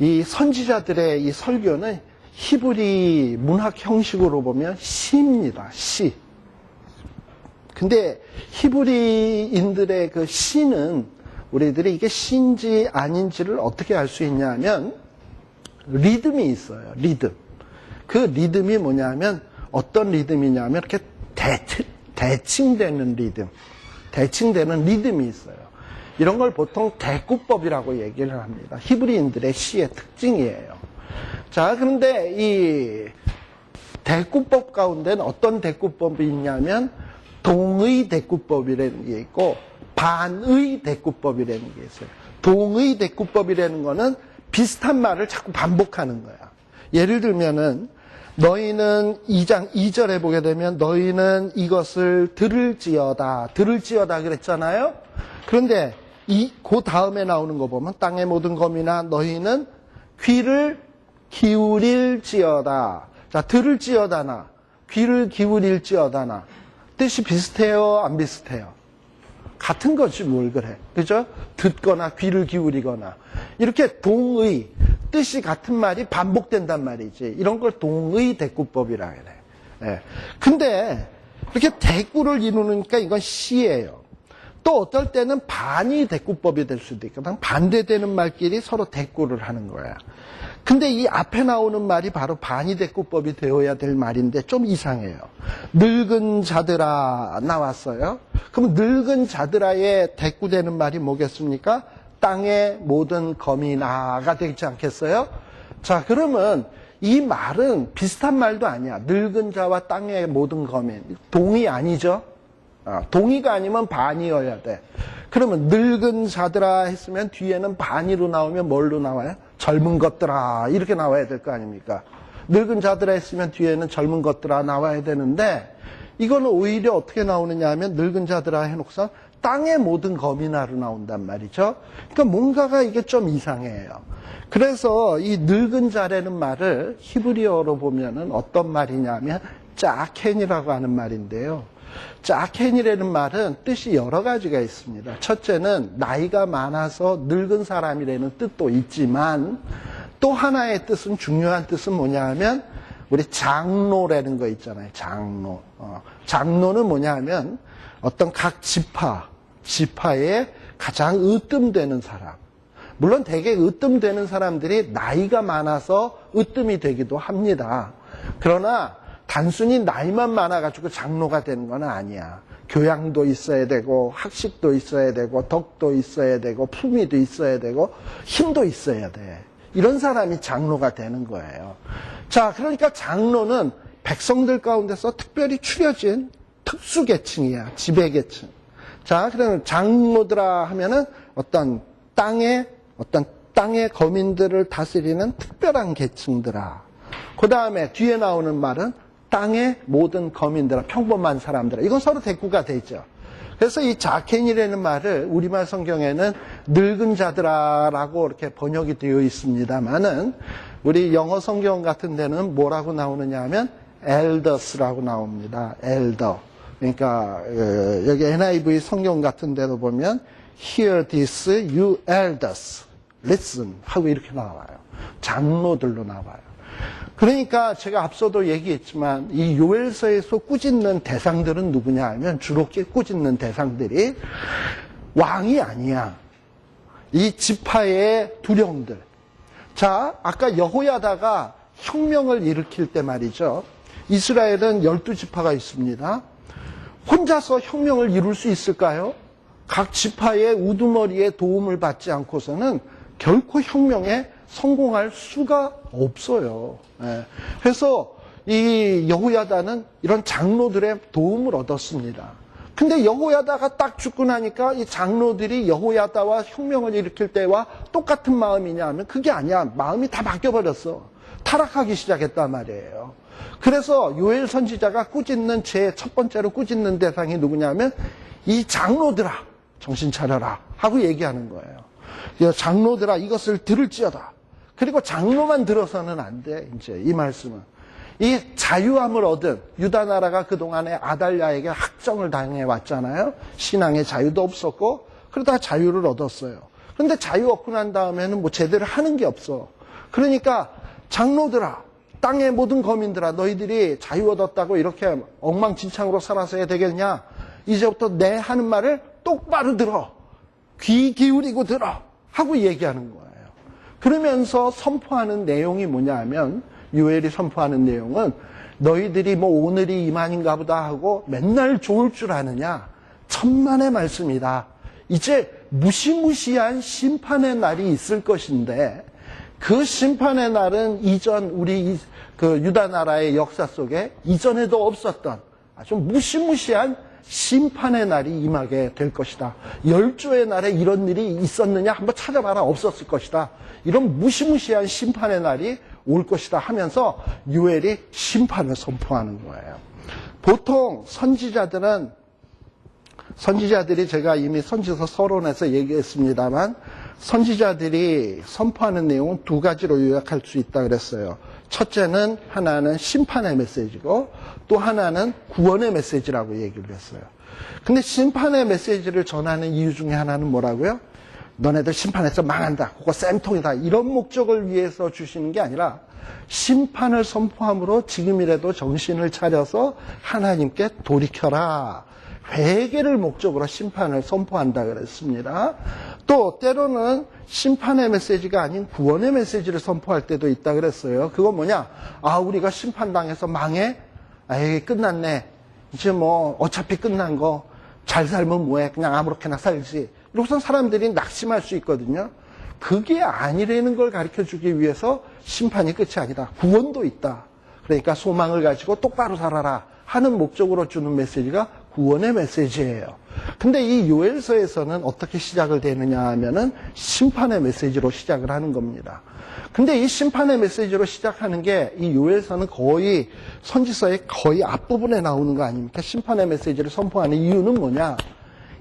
이 선지자들의 이 설교는 히브리 문학 형식으로 보면 시입니다. 시. 근데 히브리인들의 그 시는 우리들이 이게 시인지 아닌지를 어떻게 알 수 있냐면 리듬이 있어요. 리듬. 그 리듬이 뭐냐면 어떤 리듬이냐면 이렇게 대칭되는 리듬. 대칭되는 리듬이 있어요. 이런 걸 보통 대꾸법이라고 얘기를 합니다. 히브리인들의 시의 특징이에요. 자, 그런데 이 대꾸법 가운데는 어떤 대꾸법이 있냐면 동의 대꾸법이라는 게 있고 반의 대꾸법이라는 게 있어요. 동의 대꾸법이라는 거는 비슷한 말을 자꾸 반복하는 거야. 예를 들면은 너희는 2장 2절에 보게 되면 너희는 이것을 들을지어다. 들을지어다 그랬잖아요. 그런데 그 다음에 나오는 거 보면 땅의 모든 거민아 너희는 귀를 기울일지어다. 자, 들을지어다나 귀를 기울일지어다나 뜻이 비슷해요? 안 비슷해요? 같은 거지 뭘 그래. 그죠? 듣거나 귀를 기울이거나 이렇게 동의 뜻이 같은 말이 반복된단 말이지. 이런 걸 동의 대꾸법이라 그래. 예. 근데 이렇게 대꾸를 이루니까 이건 시예요. 또 어떨 때는 반이 대꾸법이 될 수도 있거든. 반대되는 말끼리 서로 대꾸를 하는 거야. 근데 이 앞에 나오는 말이 바로 반이 대꾸법이 되어야 될 말인데 좀 이상해요. 늙은 자들아 나왔어요. 그럼 늙은 자들아에 대꾸되는 말이 뭐겠습니까? 땅의 모든 거민아가 되지 않겠어요? 자, 그러면 이 말은 비슷한 말도 아니야. 늙은 자와 땅의 모든 거민. 동의 아니죠? 동의가 아니면 반이어야 돼. 그러면 늙은 자들아 했으면 뒤에는 반이로 나오면 뭘로 나와요? 젊은 것들아 이렇게 나와야 될 거 아닙니까? 늙은 자들아 했으면 뒤에는 젊은 것들아 나와야 되는데 이거는 오히려 어떻게 나오느냐 하면 늙은 자들아 해놓고서 땅의 모든 거민아로 나온단 말이죠. 그러니까 뭔가가 이게 좀 이상해요. 그래서 이 늙은 자라는 말을 히브리어로 보면은 어떤 말이냐면 짜켄이라고 하는 말인데요. 짜켄이라는 말은 뜻이 여러 가지가 있습니다. 첫째는 나이가 많아서 늙은 사람이라는 뜻도 있지만 또 하나의 뜻은 중요한 뜻은 뭐냐 하면 우리 장로라는 거 있잖아요. 장로. 장로는 뭐냐 하면 어떤 각 지파에 가장 으뜸되는 사람. 물론 되게 으뜸되는 사람들이 나이가 많아서 으뜸이 되기도 합니다. 그러나 단순히 나이만 많아가지고 장로가 되는 건 아니야. 교양도 있어야 되고 학식도 있어야 되고 덕도 있어야 되고 품위도 있어야 되고 힘도 있어야 돼. 이런 사람이 장로가 되는 거예요. 자, 그러니까 장로는 백성들 가운데서 특별히 추려진 특수계층이야. 지배계층. 자, 그러면 장로들아 하면은 어떤 땅의 거민들을 다스리는 특별한 계층들아. 그 다음에 뒤에 나오는 말은 땅의 모든 거민들아, 평범한 사람들아. 이건 서로 대꾸가 되죠. 그래서 이 자켄이라는 말을 우리말 성경에는 늙은 자들아라고 이렇게 번역이 되어 있습니다만은 우리 영어 성경 같은 데는 뭐라고 나오느냐 하면 elders라고 나옵니다. elder. 그러니까 여기 NIV 성경 같은 데도 보면 hear this you elders. listen 하고 이렇게 나와요. 장로들로 나와요. 그러니까 제가 앞서도 얘기했지만 이 요엘서에서 꾸짖는 대상들은 누구냐 하면 주로 꾸짖는 대상들이 왕이 아니야. 이 지파의 두령들. 자, 아까 여호야다가 혁명을 일으킬 때 말이죠. 이스라엘은 12지파가 있습니다. 혼자서 혁명을 이룰 수 있을까요? 각 지파의 우두머리의 도움을 받지 않고서는 결코 혁명에 성공할 수가 없어요. 그래서 이 여호야다는 이런 장로들의 도움을 얻었습니다. 근데 여호야다가 딱 죽고 나니까 이 장로들이 여호야다와 혁명을 일으킬 때와 똑같은 마음이냐 하면 그게 아니야. 마음이 다 바뀌어버렸어. 타락하기 시작했단 말이에요. 그래서 요엘 선지자가 꾸짖는 제 첫 번째로 꾸짖는 대상이 누구냐면 이 장로들아 정신 차려라 하고 얘기하는 거예요. 장로들아 이것을 들을지어다. 그리고 장로만 들어서는 안 돼. 이제 이 말씀은 이 자유함을 얻은 유다 나라가 그동안에 아달랴에게 학정을 당해 왔잖아요. 신앙의 자유도 없었고 그러다 자유를 얻었어요. 그런데 자유 얻고 난 다음에는 뭐 제대로 하는 게 없어. 그러니까 장로들아 땅의 모든 거민들아 너희들이 자유 얻었다고 이렇게 엉망진창으로 살아서 해야 되겠냐. 이제부터 내 하는 말을 똑바로 들어. 귀 기울이고 들어. 하고 얘기하는 거예요. 그러면서 선포하는 내용이 뭐냐 하면 요엘이 선포하는 내용은 너희들이 뭐 오늘이 이만인가 보다 하고 맨날 좋을 줄 아느냐. 천만의 말씀이다. 이제 무시무시한 심판의 날이 있을 것인데 그 심판의 날은 이전 우리 그 유다 나라의 역사 속에 이전에도 없었던 아주 무시무시한 심판의 날이 임하게 될 것이다. 열조의 날에 이런 일이 있었느냐 한번 찾아봐라. 없었을 것이다. 이런 무시무시한 심판의 날이 올 것이다 하면서 요엘이 심판을 선포하는 거예요. 보통 선지자들이 제가 이미 선지서 서론에서 얘기했습니다만 선지자들이 선포하는 내용은 두 가지로 요약할 수 있다 그랬어요. 첫째는 하나는 심판의 메시지고 또 하나는 구원의 메시지라고 얘기를 했어요. 근데 심판의 메시지를 전하는 이유 중에 하나는 뭐라고요? 너네들 심판해서 망한다. 그거 쌤통이다. 이런 목적을 위해서 주시는 게 아니라 심판을 선포함으로 지금이라도 정신을 차려서 하나님께 돌이켜라. 회개를 목적으로 심판을 선포한다 그랬습니다. 또 때로는 심판의 메시지가 아닌 구원의 메시지를 선포할 때도 있다 그랬어요. 그건 뭐냐? 아, 우리가 심판당해서 망해? 에이, 끝났네. 이제 뭐 어차피 끝난 거 잘 살면 뭐해? 그냥 아무렇게나 살지. 이러고선 사람들이 낙심할 수 있거든요. 그게 아니라는 걸 가르쳐주기 위해서 심판이 끝이 아니다. 구원도 있다. 그러니까 소망을 가지고 똑바로 살아라 하는 목적으로 주는 메시지가 구원의 메시지예요. 근데 이 요엘서에서는 어떻게 시작을 되느냐 하면은 심판의 메시지로 시작을 하는 겁니다. 근데 이 심판의 메시지로 시작하는 게 이 요엘서는 거의 선지서의 거의 앞부분에 나오는 거 아닙니까? 심판의 메시지를 선포하는 이유는 뭐냐?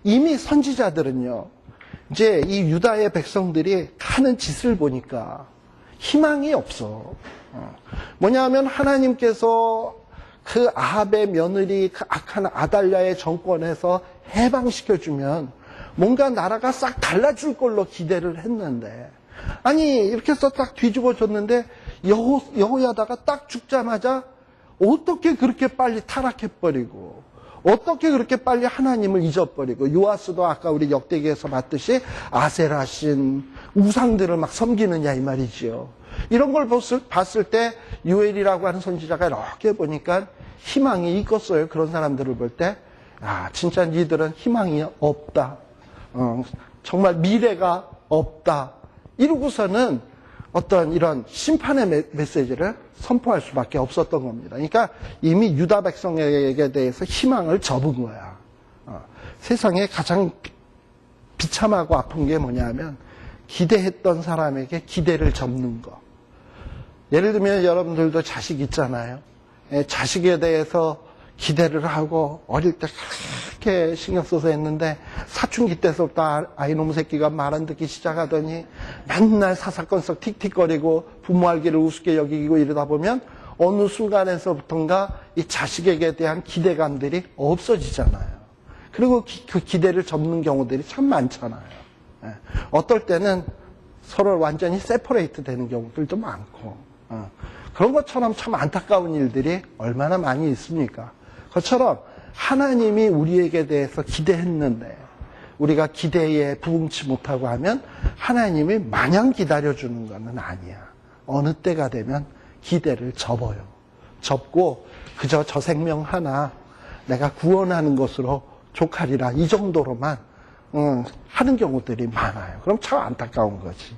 이미 선지자들은요, 이제 이 유다의 백성들이 하는 짓을 보니까 희망이 없어. 뭐냐 하면 하나님께서 그 아합의 며느리 그 악한 아달랴의 정권에서 해방시켜주면 뭔가 나라가 싹 달라질 걸로 기대를 했는데 아니 이렇게 해서 딱 뒤집어졌는데 여호야다가 딱 죽자마자 어떻게 그렇게 빨리 타락해버리고 어떻게 그렇게 빨리 하나님을 잊어버리고 요아스도 아까 우리 역대기에서 봤듯이 아세라신 우상들을 막 섬기느냐 이 말이지요. 이런 걸 봤을 때 요엘이라고 하는 선지자가 이렇게 보니까 희망이 있겠어요. 그런 사람들을 볼 때 아, 진짜 니들은 희망이 없다. 정말 미래가 없다. 이러고서는 어떤 이런 심판의 메시지를 선포할 수밖에 없었던 겁니다. 그러니까 이미 유다 백성에게 대해서 희망을 접은 거야. 세상에 가장 비참하고 아픈 게 뭐냐면 기대했던 사람에게 기대를 접는 거. 예를 들면 여러분들도 자식 있잖아요. 자식에 대해서 기대를 하고 어릴 때 그렇게 신경 써서 했는데 사춘기 때부터 아이놈 새끼가 말 안 듣기 시작하더니 맨날 사사건석 틱틱거리고 부모 알기를 우습게 여기고 이러다 보면 어느 순간에서부턴가 이 자식에게 대한 기대감들이 없어지잖아요. 그리고 그 기대를 접는 경우들이 참 많잖아요. 어떨 때는 서로 완전히 세퍼레이트 되는 경우들도 많고, 그런 것처럼 참 안타까운 일들이 얼마나 많이 있습니까? 그것처럼 하나님이 우리에게 대해서 기대했는데 우리가 기대에 부응치 못하고 하면 하나님이 마냥 기다려주는 것은 아니야. 어느 때가 되면 기대를 접어요. 접고 그저 저 생명 하나 내가 구원하는 것으로 족하리라, 이 정도로만 하는 경우들이 많아요. 그럼 참 안타까운 거지.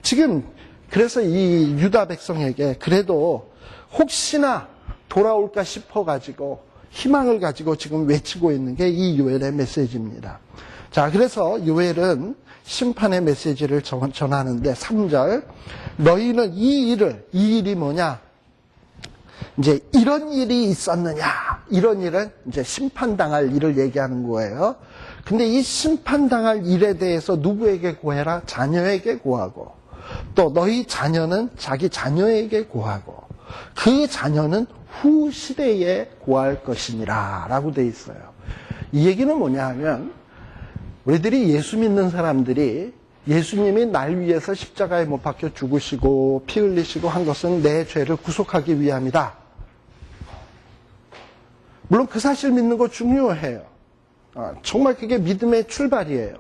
지금 그래서 이 유다 백성에게 그래도 혹시나 돌아올까 싶어가지고 희망을 가지고 지금 외치고 있는 게 이 요엘의 메시지입니다. 자, 그래서 요엘은 심판의 메시지를 전하는데 3절, 너희는 이 일이 뭐냐? 이제 이런 일이 있었느냐? 이런 일은 이제 심판당할 일을 얘기하는 거예요. 근데 이 심판당할 일에 대해서 누구에게 고해라? 자녀에게 고하고, 또 너희 자녀는 자기 자녀에게 고하고, 그 자녀는 후 시대에 고할 것이니라 라고 돼 있어요. 이 얘기는 뭐냐 하면, 우리들이 예수 믿는 사람들이 예수님이 날 위해서 십자가에 못 박혀 죽으시고 피 흘리시고 한 것은 내 죄를 구속하기 위함이다. 물론 그 사실 믿는 거 중요해요. 정말 그게 믿음의 출발이에요.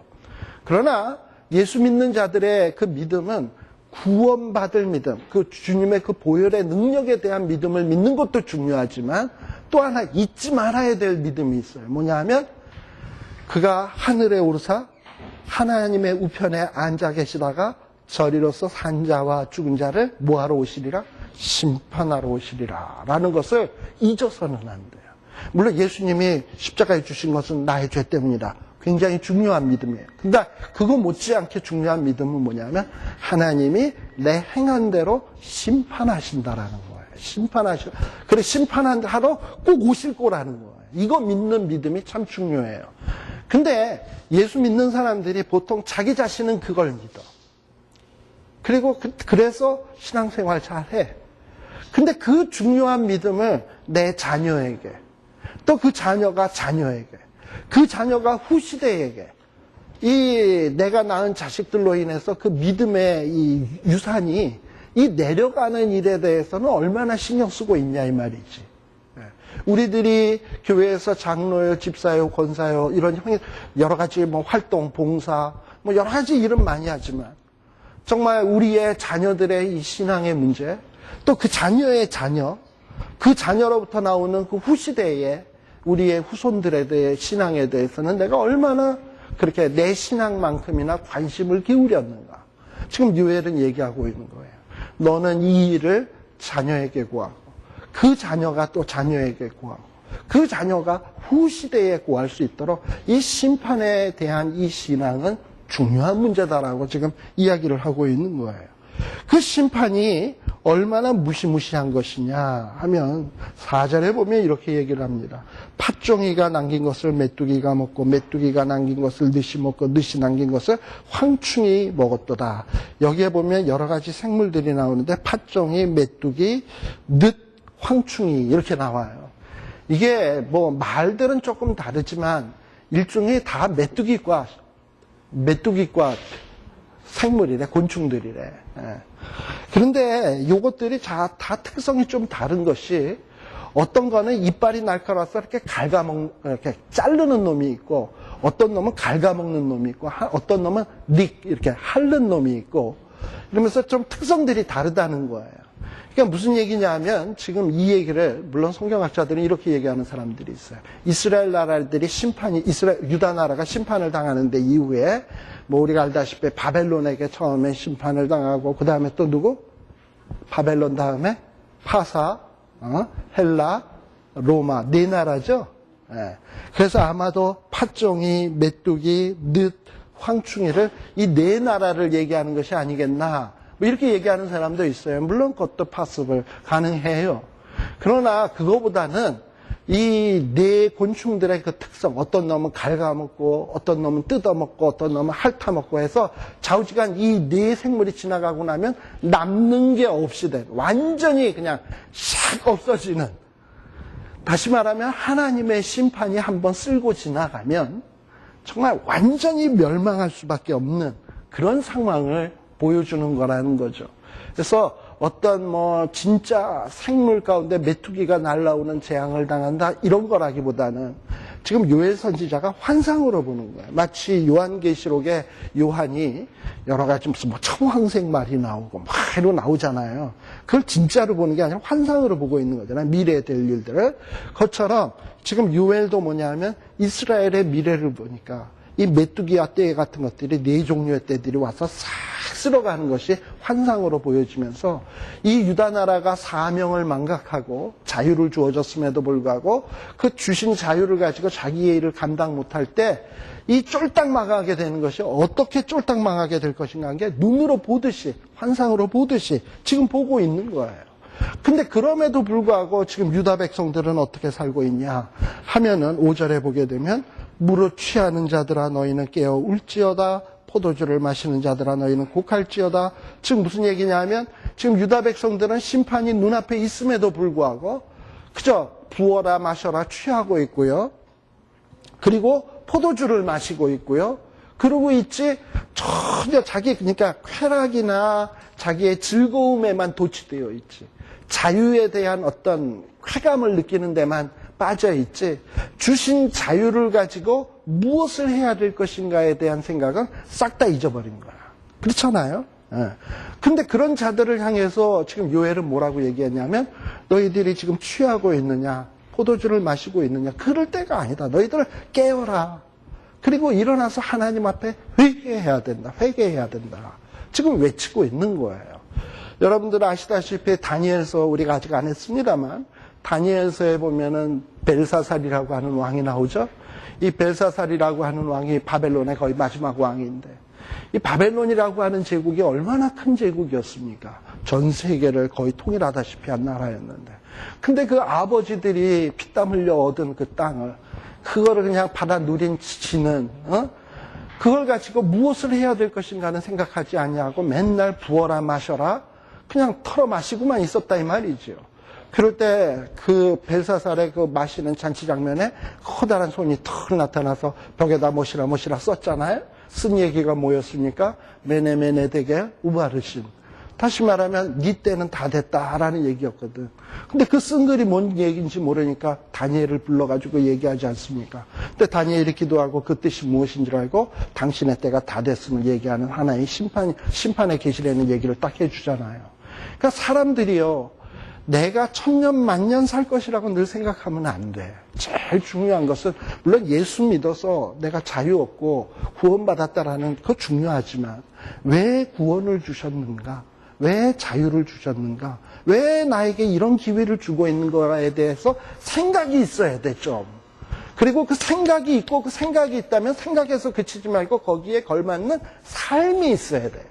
그러나 예수 믿는 자들의 그 믿음은 구원받을 믿음, 그 주님의 그 보혈의 능력에 대한 믿음을 믿는 것도 중요하지만 또 하나 잊지 말아야 될 믿음이 있어요. 뭐냐 하면 그가 하늘에 오르사 하나님의 우편에 앉아 계시다가 저리로서 산자와 죽은 자를 뭐하러 오시리라? 심판하러 오시리라 라는 것을 잊어서는 안 돼요. 물론 예수님이 십자가에 주신 것은 나의 죄 때문이다. 굉장히 중요한 믿음이에요. 근데 그거 못지않게 중요한 믿음은 뭐냐면 하나님이 내 행한 대로 심판하신다라는 거예요. 그래, 심판하러 꼭 오실 거라는 거예요. 이거 믿는 믿음이 참 중요해요. 근데 예수 믿는 사람들이 보통 자기 자신은 그걸 믿어. 그리고 그래서 신앙생활 잘해. 근데 그 중요한 믿음을 내 자녀에게, 또 그 자녀가 자녀에게, 그 자녀가 후시대에게, 이 내가 낳은 자식들로 인해서 그 믿음의 이 유산이 이 내려가는 일에 대해서는 얼마나 신경 쓰고 있냐 이 말이지. 우리들이 교회에서 장로요, 집사요, 권사요 이런 여러 가지 뭐 활동, 봉사, 뭐 여러 가지 일은 많이 하지만 정말 우리의 자녀들의 이 신앙의 문제, 또 그 자녀의 자녀, 그 자녀로부터 나오는 그 후시대의 우리의 후손들에 대해 신앙에 대해서는 내가 얼마나 그렇게 내 신앙만큼이나 관심을 기울였는가. 지금 요엘은 얘기하고 있는 거예요. 너는 이 일을 자녀에게 구하고 그 자녀가 또 자녀에게 구하고 그 자녀가 후시대에 구할 수 있도록 이 심판에 대한 이 신앙은 중요한 문제다라고 지금 이야기를 하고 있는 거예요. 그 심판이 얼마나 무시무시한 것이냐 하면 4절에 보면 이렇게 얘기를 합니다. 팥종이가 남긴 것을 메뚜기가 먹고 메뚜기가 남긴 것을 늑이 먹고 늑이 남긴 것을 황충이 먹었도다. 여기에 보면 여러 가지 생물들이 나오는데 팥종이, 메뚜기, 늑, 황충이 이렇게 나와요. 이게 뭐 말들은 조금 다르지만 일종의 다 메뚜기과 생물이래, 곤충들이래. 그런데 이것들이 다 특성이 좀 다른 것이 어떤 거는 이빨이 날카로워서 이렇게 이렇게 자르는 놈이 있고 어떤 놈은 갉아먹는 놈이 있고 어떤 놈은 이렇게 핥는 놈이 있고 이러면서 좀 특성들이 다르다는 거예요. 그러니까 무슨 얘기냐 하면 지금 이 얘기를 물론 성경학자들은 이렇게 얘기하는 사람들이 있어요. 이스라엘 나라들이 유다 나라가 심판을 당하는데 이후에 뭐 우리가 알다시피 바벨론에게 처음에 심판을 당하고 그 다음에 또 누구? 바벨론 다음에 파사, 헬라, 로마 네 나라죠. 예. 그래서 아마도 팥종이, 메뚜기, 늑, 황충이를 이 네 나라를 얘기하는 것이 아니겠나. 뭐 이렇게 얘기하는 사람도 있어요. 물론 그것도 파습을 가능해요. 그러나 그거보다는 이 네 곤충들의 그 특성, 어떤 놈은 갉아먹고 어떤 놈은 뜯어먹고 어떤 놈은 핥아먹고 해서 좌우지간 이 네 생물이 지나가고 나면 남는 게 없이 된, 완전히 그냥 샥 없어지는, 다시 말하면 하나님의 심판이 한번 쓸고 지나가면 정말 완전히 멸망할 수밖에 없는 그런 상황을 보여주는 거라는 거죠. 그래서 어떤 진짜 생물 가운데 메뚜기가 날아오는 재앙을 당한다 이런 거라기보다는 지금 요엘 선지자가 환상으로 보는 거예요. 마치 요한계시록에 요한이 여러 가지 무슨 청황색 말이 나오고 막 이러 나오잖아요. 그걸 진짜로 보는 게 아니라 환상으로 보고 있는 거잖아요. 미래에 될 일들을. 그것처럼 지금 요엘도 뭐냐면 이스라엘의 미래를 보니까 이 메뚜기와 떼 같은 것들이 네 종류의 떼들이 와서 싹 쓸어가는 것이 환상으로 보여지면서 이 유다 나라가 사명을 망각하고 자유를 주어졌음에도 불구하고 그 주신 자유를 가지고 자기의 일을 감당 못할 때 이 쫄딱 망하게 되는 것이 어떻게 쫄딱 망하게 될 것인가 하는 게 눈으로 보듯이 환상으로 보듯이 지금 보고 있는 거예요. 근데 그럼에도 불구하고 지금 유다 백성들은 어떻게 살고 있냐 하면은 5절에 보게 되면 무릇 취하는 자들아 너희는 깨어 울지어다 포도주를 마시는 자들아 너희는 곡할지어다. 지금 무슨 얘기냐면 지금 유다 백성들은 심판이 눈앞에 있음에도 불구하고 그저 부어라 마셔라 취하고 있고요. 그리고 포도주를 마시고 있고요. 그러고 있지 전혀 자기 그러니까 쾌락이나 자기의 즐거움에만 도취되어 있지. 자유에 대한 어떤 쾌감을 느끼는 데만 빠져 있지 주신 자유를 가지고 무엇을 해야 될 것인가에 대한 생각은 싹 다 잊어버린 거야. 그렇잖아요. 근데 그런 자들을 향해서 지금 요엘은 뭐라고 얘기했냐면 너희들이 지금 취하고 있느냐 포도주를 마시고 있느냐 그럴 때가 아니다. 너희들 깨어라. 그리고 일어나서 하나님 앞에 회개해야 된다. 회개해야 된다. 지금 외치고 있는 거예요. 여러분들 아시다시피 다니엘서 우리가 아직 안 했습니다만 다니엘서에 보면은 벨사살이라고 하는 왕이 나오죠. 이 벨사살이라고 하는 왕이 바벨론의 거의 마지막 왕인데 이 바벨론이라고 하는 제국이 얼마나 큰 제국이었습니까? 전 세계를 거의 통일하다시피 한 나라였는데 근데 그 아버지들이 피땀 흘려 얻은 그 땅을 그거를 그냥 받아 누린 지는 그걸 가지고 무엇을 해야 될 것인가는 생각하지 않냐고 맨날 부어라 마셔라 그냥 털어 마시고만 있었다 이 말이죠. 그럴 때 그 벨사살의 그 마시는 잔치 장면에 커다란 손이 턱 나타나서 벽에다 모시라 썼잖아요. 쓴 얘기가 뭐였습니까? 메네메네덱의 우바르신. 다시 말하면 네 때는 다 됐다라는 얘기였거든. 근데 그 쓴 글이 뭔 얘기인지 모르니까 다니엘을 불러가지고 얘기하지 않습니까? 근데 다니엘이 기도하고 그 뜻이 무엇인 줄 알고 당신의 때가 다 됐음을 얘기하는 하나의 심판의 계시라는 얘기를 딱 해주잖아요. 그러니까 사람들이요. 내가 천년 만년 살 것이라고 늘 생각하면 안 돼. 제일 중요한 것은 물론 예수 믿어서 내가 자유 얻고 구원받았다라는 거 중요하지만 왜 구원을 주셨는가? 왜 자유를 주셨는가? 왜 나에게 이런 기회를 주고 있는 거에 대해서 생각이 있어야 돼 좀. 그리고 그 생각이 있고 그 생각이 있다면 생각에서 그치지 말고 거기에 걸맞는 삶이 있어야 돼.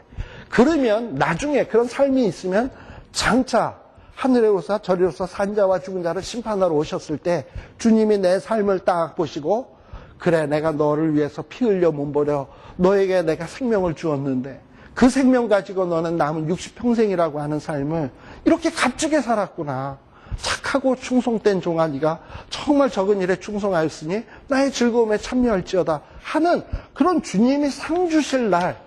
그러면 나중에 그런 삶이 있으면 장차 하늘에 오사 저리 오사 산자와 죽은 자를 심판하러 오셨을 때 주님이 내 삶을 딱 보시고 그래 내가 너를 위해서 피 흘려 몸버려 너에게 내가 생명을 주었는데 그 생명 가지고 너는 남은 60평생이라고 하는 삶을 이렇게 값지게 살았구나. 착하고 충성된 종아 네가 정말 적은 일에 충성하였으니 나의 즐거움에 참여할지어다 하는 그런 주님이 상 주실 날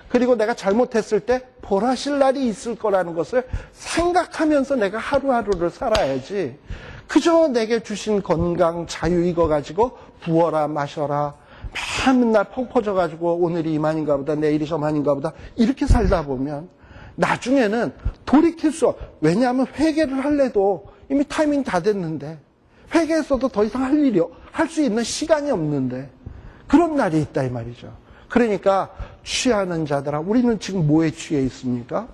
그리고 내가 잘못했을 때 벌하실 날이 있을 거라는 것을 생각하면서 내가 하루하루를 살아야지. 그저 내게 주신 건강, 자유 이거 가지고 부어라 마셔라. 맨날 펑 퍼져가지고 오늘이 이만인가 보다 내일이 저만인가 보다 이렇게 살다 보면 나중에는 돌이킬 수 없어. 왜냐하면 회개를 할래도 이미 타이밍 다 됐는데 회개했어도 더 이상 할 수 있는 시간이 없는데 그런 날이 있다 이 말이죠. 그러니까 취하는 자들아 우리는 지금 뭐에 취해 있습니까?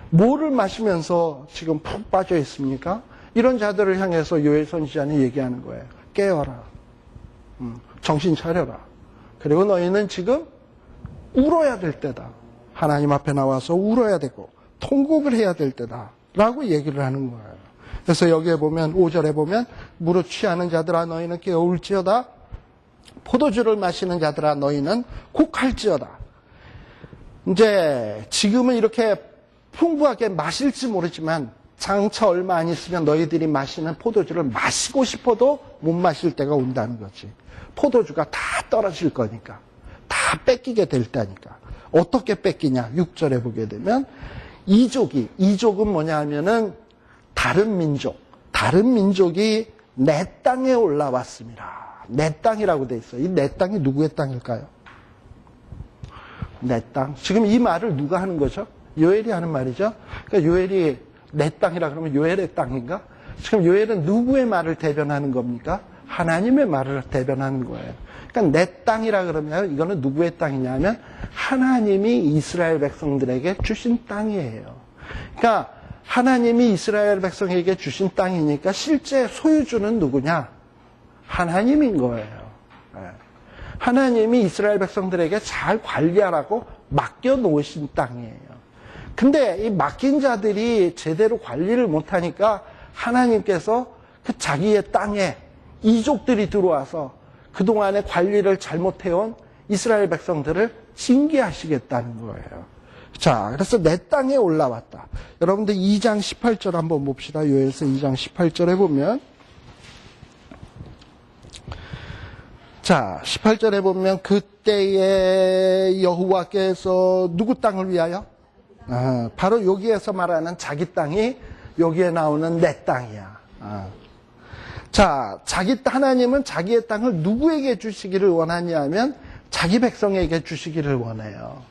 뭐를 마시면서 지금 푹 빠져 있습니까? 이런 자들을 향해서 요엘 선지자는 얘기하는 거예요. 깨어라. 정신 차려라. 그리고 너희는 지금 울어야 될 때다. 하나님 앞에 나와서 울어야 되고 통곡을 해야 될 때다. 라고 얘기를 하는 거예요. 그래서 여기에 보면 5절에 보면 무릇 취하는 자들아 너희는 깨어 울지어다. 포도주를 마시는 자들아 너희는 곡할지어다. 이제 지금은 이렇게 풍부하게 마실지 모르지만 장차 얼마 안 있으면 너희들이 마시는 포도주를 마시고 싶어도 못 마실 때가 온다는 거지. 포도주가 다 떨어질 거니까. 다 다 뺏기게 될 때니까. 어떻게 뺏기냐? 6절에 보게 되면 이족은 뭐냐 하면은 다른 민족이 내 땅에 올라왔습니다. 내 땅이라고 돼 있어요. 이 내 땅이 누구의 땅일까요? 내 땅. 지금 이 말을 누가 하는 거죠? 요엘이 하는 말이죠. 그러니까 요엘이 내 땅이라 그러면 요엘의 땅인가? 지금 요엘은 누구의 말을 대변하는 겁니까? 하나님의 말을 대변하는 거예요. 그러니까 내 땅이라 그러면 이거는 누구의 땅이냐 하면 하나님이 이스라엘 백성들에게 주신 땅이에요. 그러니까 하나님이 이스라엘 백성에게 주신 땅이니까 실제 소유주는 누구냐? 하나님인 거예요. 하나님이 이스라엘 백성들에게 잘 관리하라고 맡겨놓으신 땅이에요. 근데 이 맡긴 자들이 제대로 관리를 못하니까 하나님께서 그 자기의 땅에 이족들이 들어와서 그동안의 관리를 잘못해온 이스라엘 백성들을 징계하시겠다는 거예요. 자, 그래서 내 땅에 올라왔다. 여러분들 2장 18절 한번 봅시다. 요엘서 2장 18절에 보면, 자, 18절에 보면 그때에 여호와께서 누구 땅을 위하여? 바로 여기에서 말하는 자기 땅이 여기에 나오는 내 땅이야. 자, 하나님은 자기의 땅을 누구에게 주시기를 원하냐 하면 자기 백성에게 주시기를 원해요.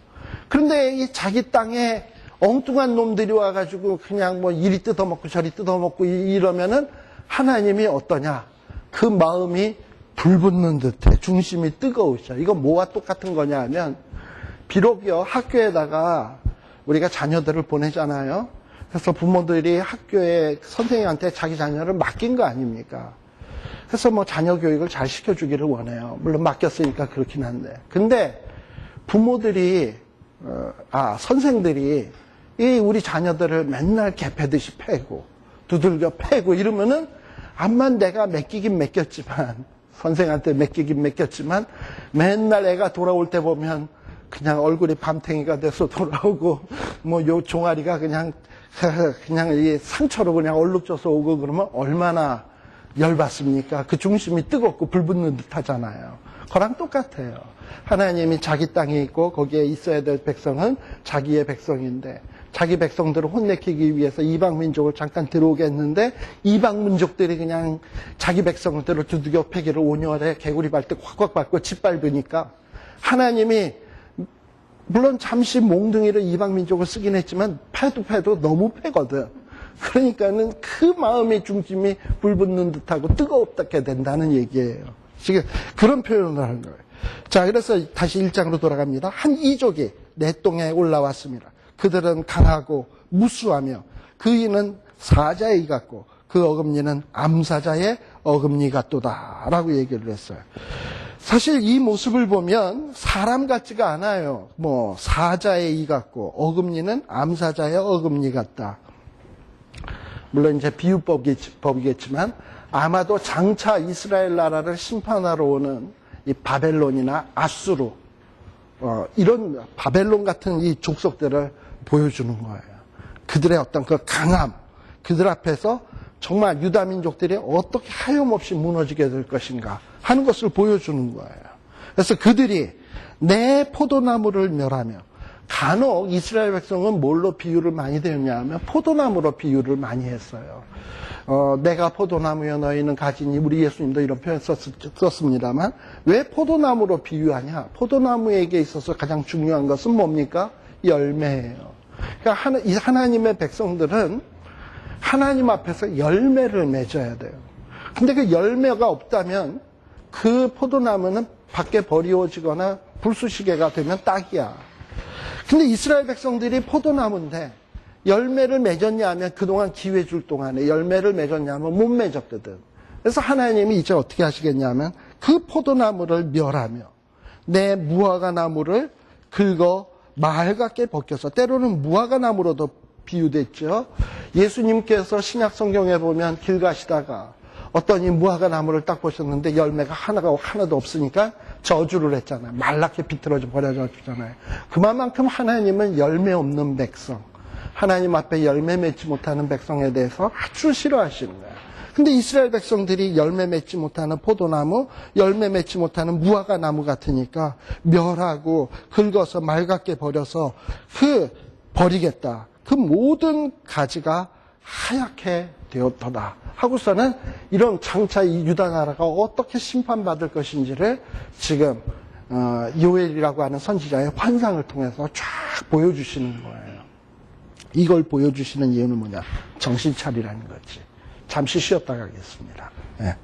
그런데 이 자기 땅에 엉뚱한 놈들이 와가지고 그냥 뭐 이리 뜯어먹고 저리 뜯어먹고 이러면은 하나님이 어떠냐? 그 마음이 불붙는 듯해. 중심이 뜨거우셔. 이거 뭐와 똑같은 거냐 하면 비록요 학교에다가 우리가 자녀들을 보내잖아요. 그래서 부모들이 학교에 선생님한테 자기 자녀를 맡긴 거 아닙니까? 그래서 뭐 자녀 교육을 잘 시켜주기를 원해요. 물론 맡겼으니까 그렇긴 한데. 근데 부모들이, 선생들이 이 우리 자녀들을 맨날 개패듯이 패고, 두들겨 패고 이러면은 암만 내가 맡기긴 맡겼지만, 선생한테 맡기긴 맡겼지만, 맨날 애가 돌아올 때 보면 그냥 얼굴이 밤탱이가 돼서 돌아오고, 뭐 요 종아리가 그냥 이 상처로 그냥 얼룩져서 오고 그러면 얼마나 열받습니까? 그 중심이 뜨겁고 불붙는 듯 하잖아요. 그랑 똑같아요. 하나님이 자기 땅에 있고 거기에 있어야 될 백성은 자기의 백성인데 자기 백성들을 혼내키기 위해서 이방 민족을 잠깐 들어오게 했는데 이방 민족들이 그냥 자기 백성들을 두들겨 패기를 온열해 개구리 밟듯 콱콱 밟고 짓밟으니까 하나님이 물론 잠시 몽둥이를 이방 민족을 쓰긴 했지만 패도 너무 패거든. 그러니까는 그 마음의 중심이 불붙는 듯하고 뜨겁게 된다는 얘기예요. 지금 그런 표현을 하는 거예요. 자, 그래서 다시 1장으로 돌아갑니다. 한 이족이 내 땅에 올라왔습니다. 그들은 강하고 무수하며 그 이는 사자의 이 같고 그 어금니는 암사자의 어금니 같도다 라고 얘기를 했어요. 사실 이 모습을 보면 사람 같지가 않아요. 뭐 사자의 이 같고 어금니는 암사자의 어금니 같다. 물론 이제 비유법이겠지만 아마도 장차 이스라엘 나라를 심판하러 오는 이 바벨론이나 아수르 이런 바벨론 같은 이 족속들을 보여주는 거예요. 그들의 어떤 그 강함, 그들 앞에서 정말 유다 민족들이 어떻게 하염없이 무너지게 될 것인가 하는 것을 보여주는 거예요. 그래서 그들이 내 포도나무를 멸하며 간혹 이스라엘 백성은 뭘로 비유를 많이 되었냐 하면 포도나무로 비유를 많이 했어요. 내가 포도나무여 너희는 가지니 우리 예수님도 이런 표현 썼습니다만 왜 포도나무로 비유하냐? 포도나무에게 있어서 가장 중요한 것은 뭡니까? 열매예요. 그러니까 이 하나님의 백성들은 하나님 앞에서 열매를 맺어야 돼요. 근데 그 열매가 없다면 그 포도나무는 밖에 버리워지거나 불쑤시개가 되면 딱이야. 근데 이스라엘 백성들이 포도나무인데 열매를 맺었냐 하면 그동안 기회 줄 동안에 열매를 맺었냐 하면 못 맺었거든. 그래서 하나님이 이제 어떻게 하시겠냐 하면 그 포도나무를 멸하며 내 무화과 나무를 긁어 말갛게 벗겨서 때로는 무화과 나무로도 비유됐죠. 예수님께서 신약 성경에 보면 길 가시다가 어떤 이 무화과 나무를 딱 보셨는데 열매가 하나도 없으니까 저주를 했잖아요. 말랐게 비틀어져 버려졌잖아요. 그만큼 하나님은 열매 없는 백성, 하나님 앞에 열매 맺지 못하는 백성에 대해서 아주 싫어하시는 거예요. 근데 이스라엘 백성들이 열매 맺지 못하는 포도나무, 열매 맺지 못하는 무화과 나무 같으니까 멸하고 긁어서 맑게 버려서 버리겠다. 그 모든 가지가 하얗게 되었더라. 하고서는 이런 장차 이 유다 나라가 어떻게 심판받을 것인지를 지금 요엘이라고 하는 선지자의 환상을 통해서 쫙 보여주시는 거예요. 이걸 보여주시는 이유는 뭐냐? 정신 차리라는 거지. 잠시 쉬었다 가겠습니다. 네.